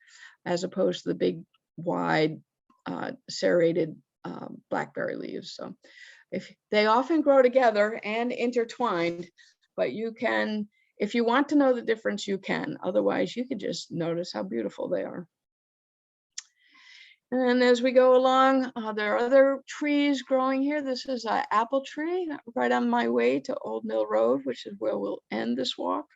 as opposed to the big, wide, serrated blackberry leaves. So if they often grow together and intertwined, but you can, if you want to know the difference, you can. Otherwise, you can just notice how beautiful they are. And as we go along, there are other trees growing here. This is an apple tree right on my way to Old Mill Road, which is where we'll end this walk.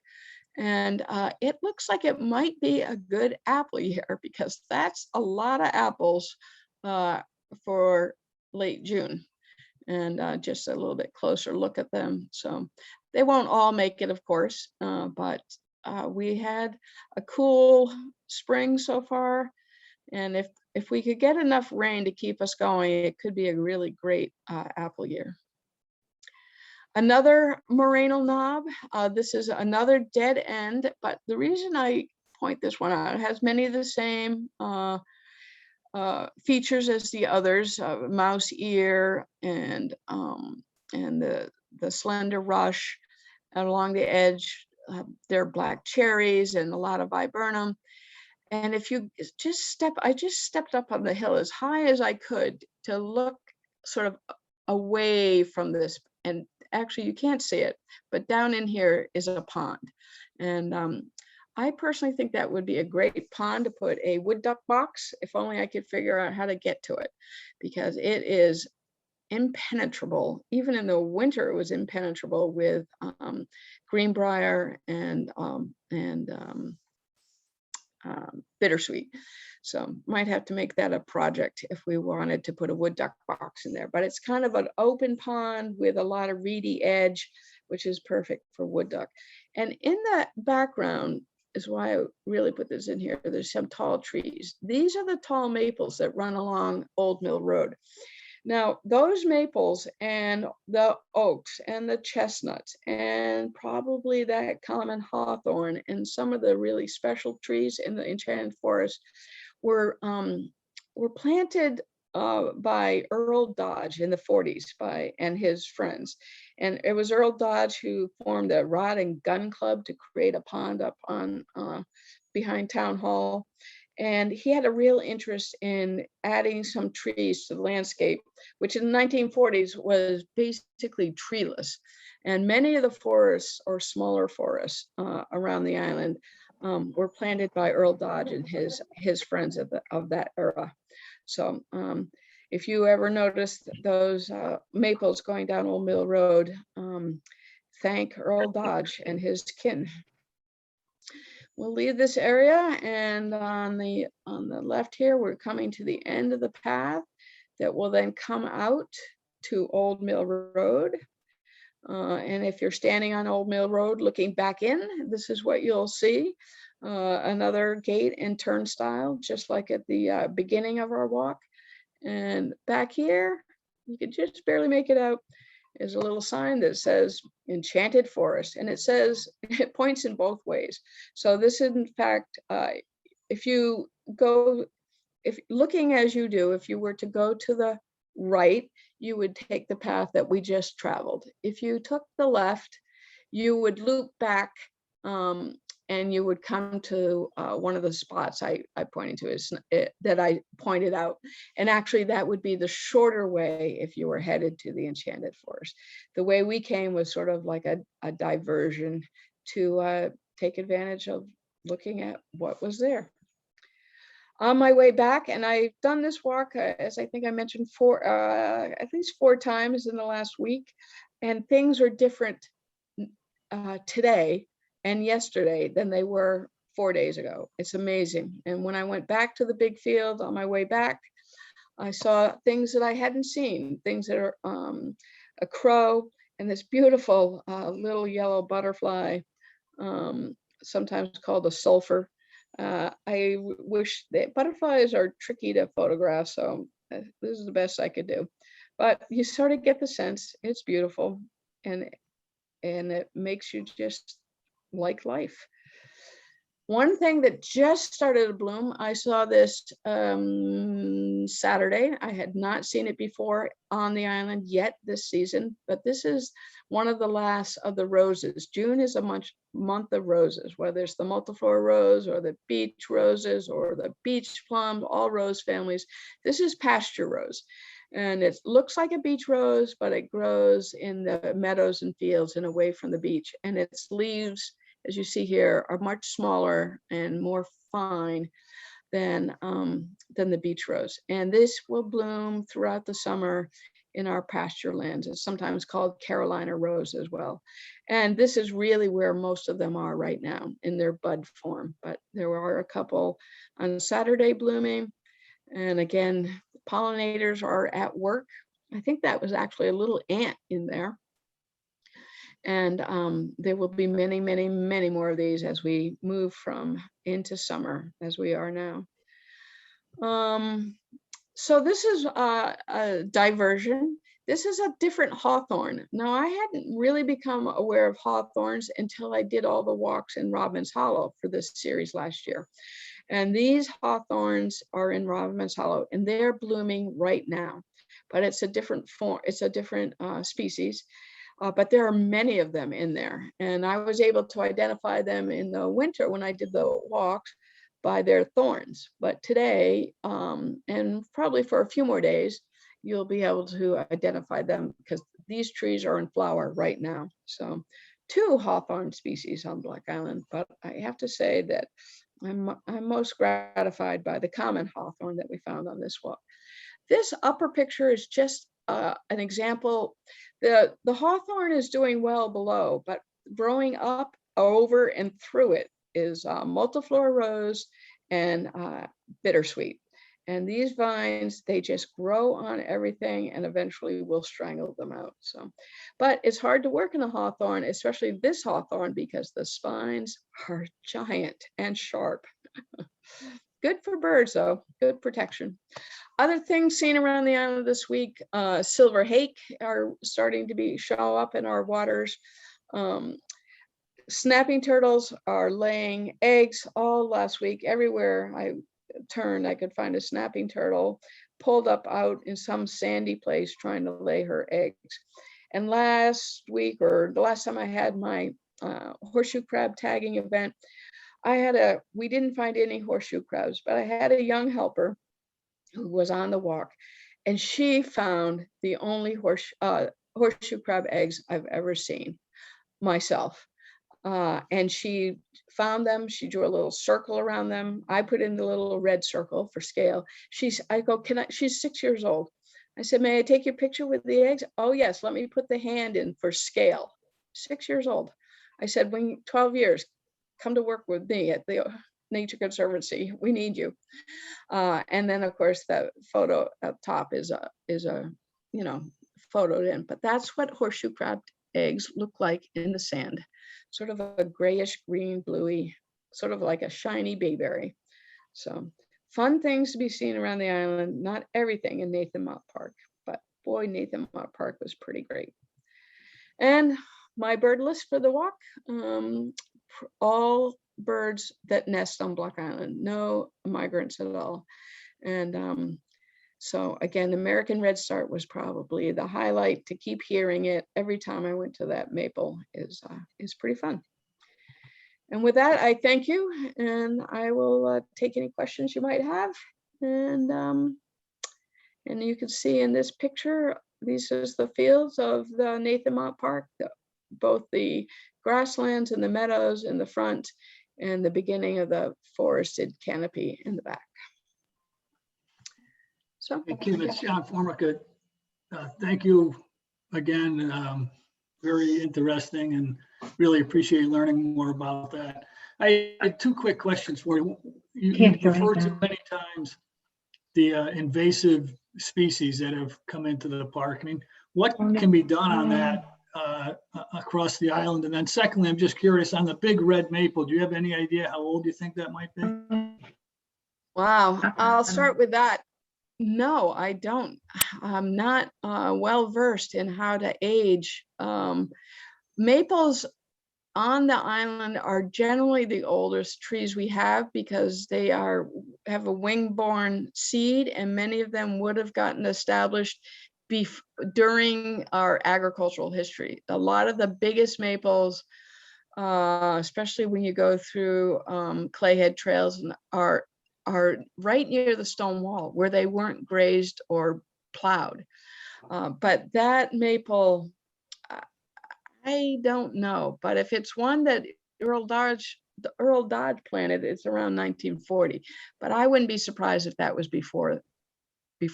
And it looks like it might be a good apple year because that's a lot of apples for late June. And just a little bit closer look at them. So they won't all make it, of course, but we had a cool spring so far. And if we could get enough rain to keep us going, it could be a really great apple year. Another morel knob. This is another dead end, but the reason I point this one out, it has many of the same features as the others, mouse ear and the slender rush. And along the edge, there are black cherries and a lot of viburnum. And if you I just stepped up on the hill as high as I could to look sort of away from this. And actually you can't see it, but down in here is a pond. And I personally think that would be a great pond to put a wood duck box, if only I could figure out how to get to it, because it is impenetrable. Even in the winter, it was impenetrable with greenbrier and bittersweet. So might have to make that a project if we wanted to put a wood duck box in there. But it's kind of an open pond with a lot of reedy edge, which is perfect for wood duck. And in that background is why I really put this in here. There's some tall trees. These are the tall maples that run along Old Mill Road. Now, those maples and the oaks and the chestnuts and probably that common hawthorn and some of the really special trees in the Enchanted Forest were planted by Earl Dodge in the 40s and his friends. And it was Earl Dodge who formed a rod and gun club to create a pond up on behind Town Hall. And he had a real interest in adding some trees to the landscape, which in the 1940s was basically treeless. And many of the forests or smaller forests around the island were planted by Earl Dodge and his friends of that era. So if you ever notice those maples going down Old Mill Road, thank Earl Dodge and his kin. We'll leave this area, and on the left here, we're coming to the end of the path that will then come out to Old Mill Road. And if you're standing on Old Mill Road looking back in, this is what you'll see. Another gate and turnstile, just like at the beginning of our walk. And back here, you could just barely make it out. is a little sign that says Enchanted Forest, and it points in both ways. So this is in fact, if you go, if looking as you do, if you were to go to the right, you would take the path that we just traveled. If you took the left, you would loop back, and you would come to one of the spots I pointed to, that I pointed out. And actually that would be the shorter way if you were headed to the Enchanted Forest. The way we came was sort of like a diversion to take advantage of looking at what was there. On my way back, and I've done this walk, as I think I mentioned, at least 4 times in the last week, and things are different today and yesterday than they were 4 days ago. It's amazing. And when I went back to the big field on my way back, I saw things that I hadn't seen, things that are a crow and this beautiful little yellow butterfly, sometimes called a sulfur. I wish that butterflies are tricky to photograph, so this is the best I could do. But you sort of get the sense it's beautiful, and it makes you just like life. One thing that just started to bloom, I saw this Saturday. I had not seen it before on the island yet this season, but this is one of the last of the roses. June is a month of roses, whether it's the Multiflora Rose or the beach roses or the beach plums, all rose families. This is Pasture Rose. And it looks like a beach rose, but it grows in the meadows and fields and away from the beach. And its leaves, as you see here, are much smaller and more fine than the beach rose. And this will bloom throughout the summer in our pasture lands. It's sometimes called Carolina rose as well. And this is really where most of them are right now in their bud form. But there are a couple on Saturday blooming. And again, pollinators are at work. I think that was actually a little ant in there. And there will be many, many, many more of these as we move from into summer, as we are now. So this is a diversion. This is a different hawthorn. Now, I hadn't really become aware of hawthorns until I did all the walks in Robin's Hollow for this series last year. And these hawthorns are in Robin's Hollow, and they're blooming right now. But it's a different form. It's a different species. But there are many of them in there. And I was able to identify them in the winter when I did the walks by their thorns. But today, and probably for a few more days, you'll be able to identify them because these trees are in flower right now. So 2 hawthorn species on Black Island, but I have to say that I'm most gratified by the common hawthorn that we found on this walk. This upper picture is just an example. The hawthorn is doing well below, but growing up over and through it is Multiflora Rose and bittersweet. And these vines, they just grow on everything and eventually will strangle them out. So, but it's hard to work in a hawthorn, especially this hawthorn, because the spines are giant and sharp. Good for birds though, good protection. Other things seen around the island this week, silver hake are starting to show up in our waters. Snapping turtles are laying eggs all last week. Everywhere I turned, I could find a snapping turtle pulled up out in some sandy place trying to lay her eggs. And last week, or the last time I had my horseshoe crab tagging event, we didn't find any horseshoe crabs, but I had a young helper who was on the walk, and she found the only horseshoe crab eggs I've ever seen myself. And she found them. She drew a little circle around them. I put in the little red circle for scale. I go, she's 6 years old. I said, may I take your picture with the eggs? Oh yes, let me put the hand in for scale. 6 years old. I said, when 12 years, come to work with me at the Nature Conservancy. We need you. And then of course the photo up top is a photoed in, but that's what horseshoe crab eggs look like in the sand. Sort of a grayish green, bluey, sort of like a shiny bayberry. So fun things to be seen around the island. Not everything in Nathan Mott Park, but boy, Nathan Mott Park was pretty great. And my bird list for the walk, all birds that nest on Block Island, no migrants at all. And so again, the American redstart was probably the highlight. To keep hearing it every time I went to that maple is pretty fun. And with that, I thank you, and I will take any questions you might have. And you can see in this picture, these are the fields of the Nathan Mott Park, both the grasslands and the meadows in the front, and the beginning of the forested canopy in the back. So, Hey, Kim, it's John Formica. Thank you again. Very interesting, and really appreciate learning more about that. I had two quick questions for you. You referred to many times the invasive species that have come into the park. I mean, what can be done on that across the island? And then secondly, I'm just curious, on the big red maple, do you have any idea how old you think that might be? wow, I'll start with that. No, I don't. I'm not well versed in how to age. Maples on the island are generally the oldest trees we have because they have a wing-borne seed, and many of them would have gotten established during our agricultural history. A lot of the biggest maples, especially when you go through clayhead trails, are right near the stone wall where they weren't grazed or plowed. But that maple, I don't know. But if it's one that Earl Dodge planted, it's around 1940. But I wouldn't be surprised if that was before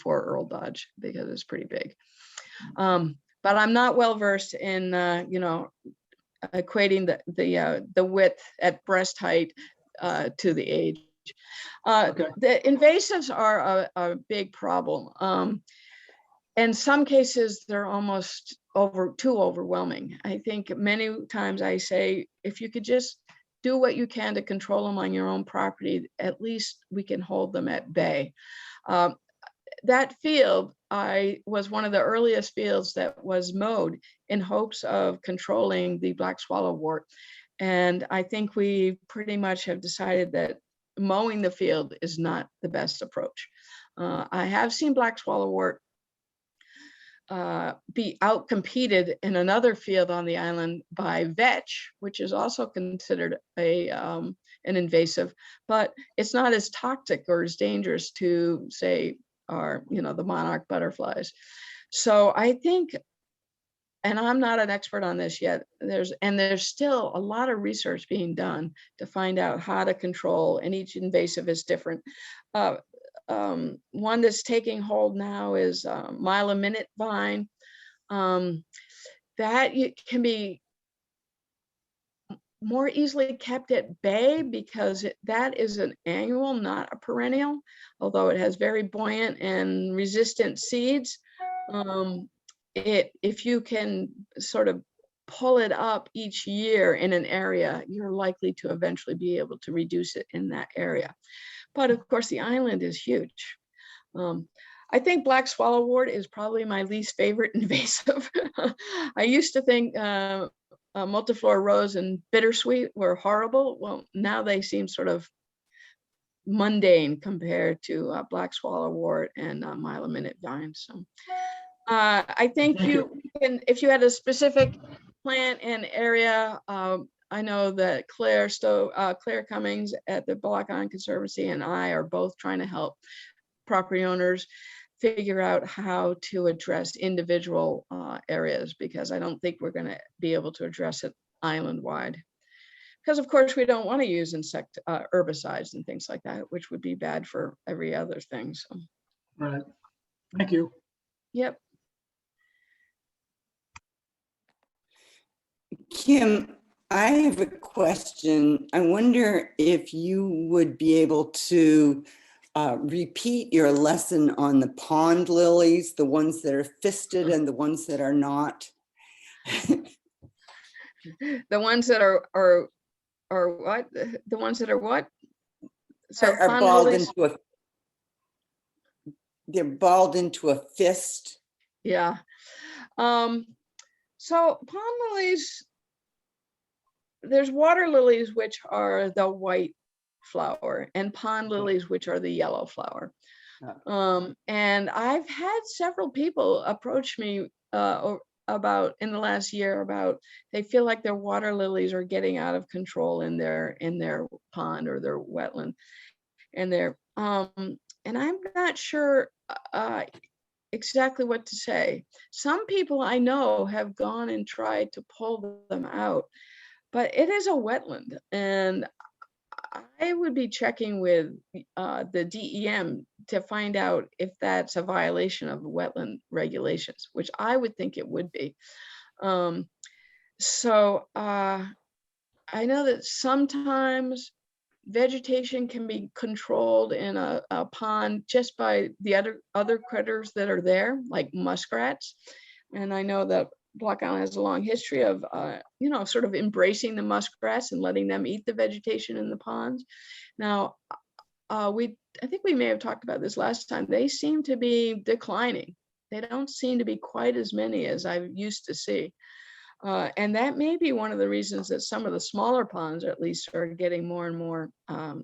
Earl Dodge, because it's pretty big. But I'm not well versed in equating the width at breast height to the age. Okay. The invasives are a big problem. In some cases, they're almost too overwhelming. I think many times I say, if you could just do what you can to control them on your own property, at least we can hold them at bay. That field was one of the earliest fields that was mowed in hopes of controlling the black swallow wart. And I think we pretty much have decided that mowing the field is not the best approach. I have seen black swallow wart be outcompeted in another field on the island by vetch, which is also considered an invasive, but it's not as toxic or as dangerous to, say, the monarch butterflies. So I think, and I'm not an expert on this yet, there's still a lot of research being done to find out how to control, and each invasive is different. One that's taking hold now is mile a minute vine. That can be more easily kept at bay because that is an annual, not a perennial, although it has very buoyant and resistant seeds. If you can sort of pull it up each year in an area, you're likely to eventually be able to reduce it in that area. But of course, the island is huge. I think black swallowwort is probably my least favorite invasive. I used to think Multiflora Rose and bittersweet were horrible. Well, now they seem sort of mundane compared to black swallowwort and mile a minute vine. So I think you can, if you had a specific plant and area, I know that Claire Cummings at the Block Island Conservancy and I are both trying to help property owners figure out how to address individual areas, because I don't think we're going to be able to address it island wide. Because of course we don't want to use herbicides and things like that, which would be bad for every other thing. So. Right. Thank you. Yep. Kim, I have a question. I wonder if you would be able to repeat your lesson on the pond lilies, the ones that are fisted and the ones that are not. The ones that are what? The ones that are what? So are balled into they're balled into a fist. Yeah. So pond lilies, there's water lilies, which are the white flower, and pond lilies, which are the yellow flower. And I've had several people approach me about in the last year about they feel like their water lilies are getting out of control in their pond or their wetland, and and I'm not sure exactly what to say. Some people I know have gone and tried to pull them out, but it is a wetland, and I would be checking with the DEM to find out if that's a violation of wetland regulations, which I would think it would be. So I know that sometimes vegetation can be controlled in a pond just by the other critters that are there, like muskrats. And I know that Block Island has a long history of, sort of embracing the muskrats and letting them eat the vegetation in the ponds. Now, I think we may have talked about this last time. They seem to be declining. They don't seem to be quite as many as I used to see. And that may be one of the reasons that some of the smaller ponds, at least, are getting more and more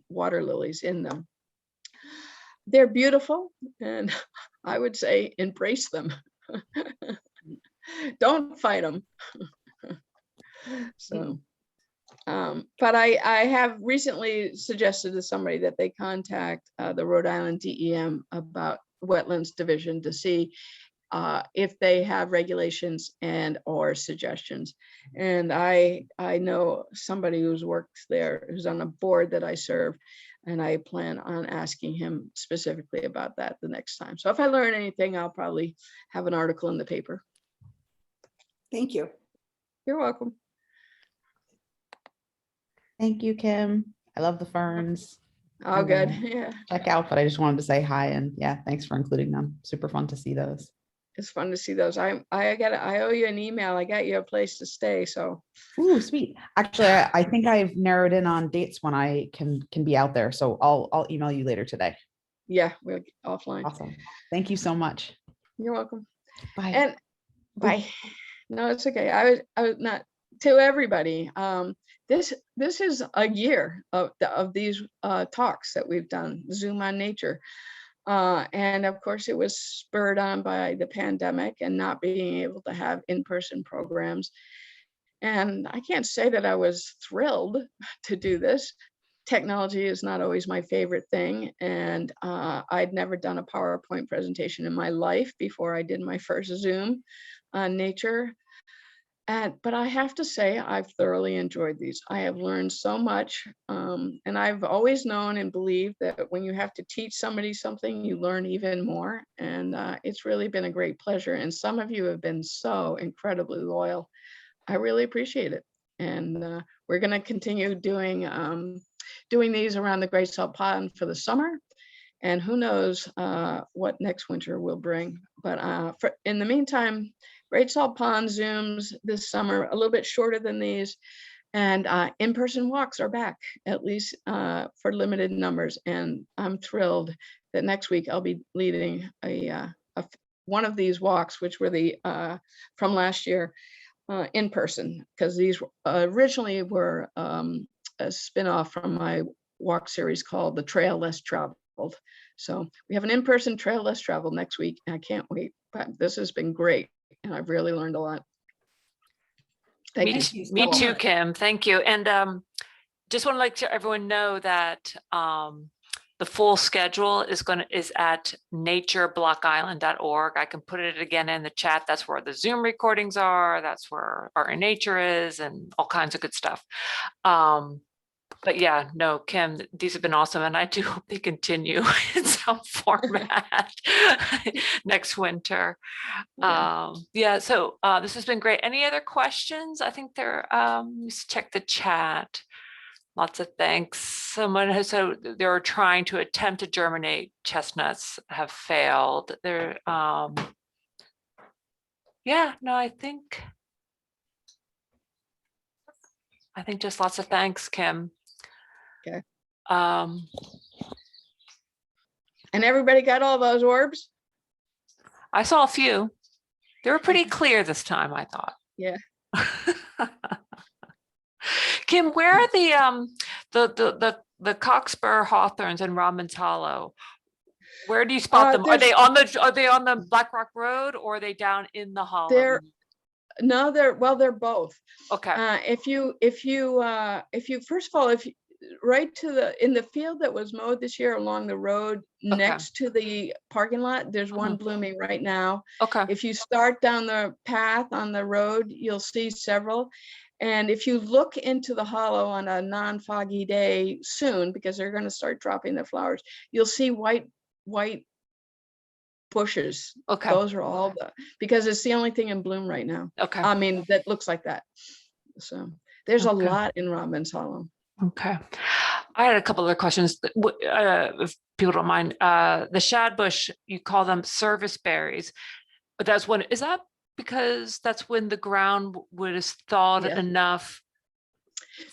water lilies in them. They're beautiful, and I would say embrace them. Don't fight them. So, but I have recently suggested to somebody that they contact the Rhode Island DEM about Wetlands Division to see if they have regulations and or suggestions. And I know somebody who's worked there, who's on a board that I serve, and I plan on asking him specifically about that the next time. So if I learn anything, I'll probably have an article in the paper. Thank you. You're welcome. Thank you, Kim. I love the ferns. Oh, good. Yeah, Check out, but I just wanted to say hi and yeah, thanks for including them. Super fun to see those. it's fun to see those. I owe you an email. I got you a place to stay. So, Ooh, sweet. Actually, I think I've narrowed in on dates when I can be out there. So I'll email you later today. yeah, we'll get offline. Awesome. Thank you so much. You're welcome. Bye. And bye. No, it's okay. I was not to everybody. This is a year of these talks that we've done, Zoom on Nature. And of course, it was spurred on by the pandemic and not being able to have in-person programs. And I can't say that I was thrilled to do this. Technology is not always my favorite thing. And I'd never done a PowerPoint presentation in my life before I did my first Zoom on nature. But I have to say, I've thoroughly enjoyed these. I have learned so much. And I've always known and believed that when you have to teach somebody something, you learn even more. And it's really been a great pleasure. And some of you have been so incredibly loyal. I really appreciate it. And we're going to continue doing these around the Great Salt Pond for the summer. And who knows what next winter will bring. But in the meantime, Great Salt Pond Zooms this summer, a little bit shorter than these. And in-person walks are back, at least for limited numbers. And I'm thrilled that next week I'll be leading one of these walks, which were the from last year in person, because these originally were a spin-off from my walk series called The Trail Less Traveled. So we have an in-person Trail Less Traveled next week, and I can't wait. But this has been great, and I've really learned a lot. Thank you. Me too, Kim. Thank you. And just want to let everyone know that the full schedule is at natureblockisland.org. I can put it again in the chat. That's where the Zoom recordings are. That's where Art in Nature is, and all kinds of good stuff. But yeah, no, Kim, these have been awesome. And I do hope they continue in some format next winter. Yeah, so this has been great. Any other questions? I think let's check the chat. Lots of thanks. Someone has said they're trying to attempt to germinate chestnuts have failed. They're, yeah, no, I think just lots of thanks, Kim. Okay. And everybody got all those orbs? I saw a few. They were pretty clear this time, I thought. Yeah. Kim, where are the cockspur hawthorns in Robin's Hollow? Where do you spot them? Are they on the Black Rock Road, or are they down in the hollow? They're both. Okay. If you first of all, right in the field that was mowed this year along the road next to the parking lot, there's one blooming right now. Okay. If you start down the path on the road, you'll see several. And if you look into the hollow on a non-foggy day soon, because they're going to start dropping the flowers, you'll see white bushes. Okay. Those are all because it's the only thing in bloom right now. Okay. I mean, that looks like that. So there's a Okay. lot in Robin's Hollow. Okay. I had a couple other questions, if people don't mind. The Shad Bush, you call them service berries, but is that because that's when the ground was thawed enough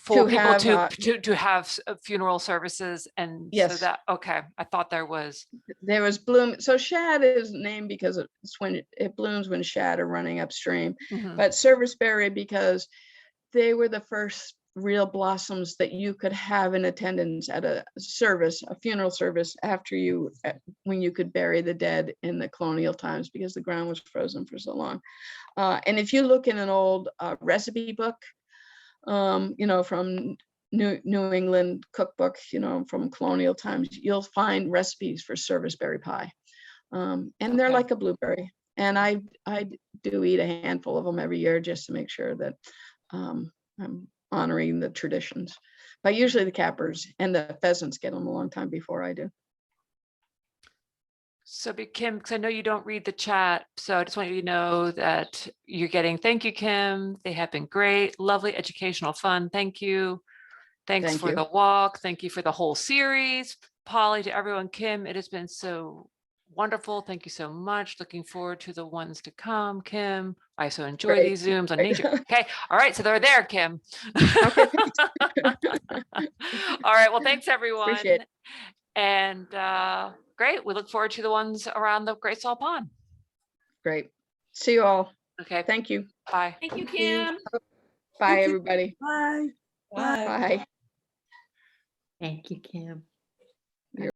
for people to have funeral services, and yes. so that, okay, I thought there was bloom. So shad is named because it's when it blooms when shad are running upstream, but service berry because they were the first real blossoms that you could have in attendance at a funeral service when you could bury the dead in the colonial times, because the ground was frozen for so long. And if you look in an old recipe book, from New England cookbook, from colonial times, you'll find recipes for service berry pie. And they're like a blueberry. And I do eat a handful of them every year just to make sure that I'm honoring the traditions. But usually the cappers and the pheasants get them a long time before I do. So Kim, because I know you don't read the chat, so I just want you to know that you're getting, thank you, Kim. They have been great, lovely, educational, fun. Thank you. Thanks for the walk. Thank you for the whole series. Polly, to everyone, Kim, it has been so wonderful. Thank you so much. Looking forward to the ones to come, Kim. I so enjoy these Zooms on nature. Okay. All right. So they're there, Kim. Okay. All right. Well, thanks, everyone. Appreciate it. And great. We look forward to the ones around the Great Salt Pond. Great. See you all. Okay. Thank you. Bye. Thank you, Kim. Bye, everybody. Bye. Bye. Thank you, Kim.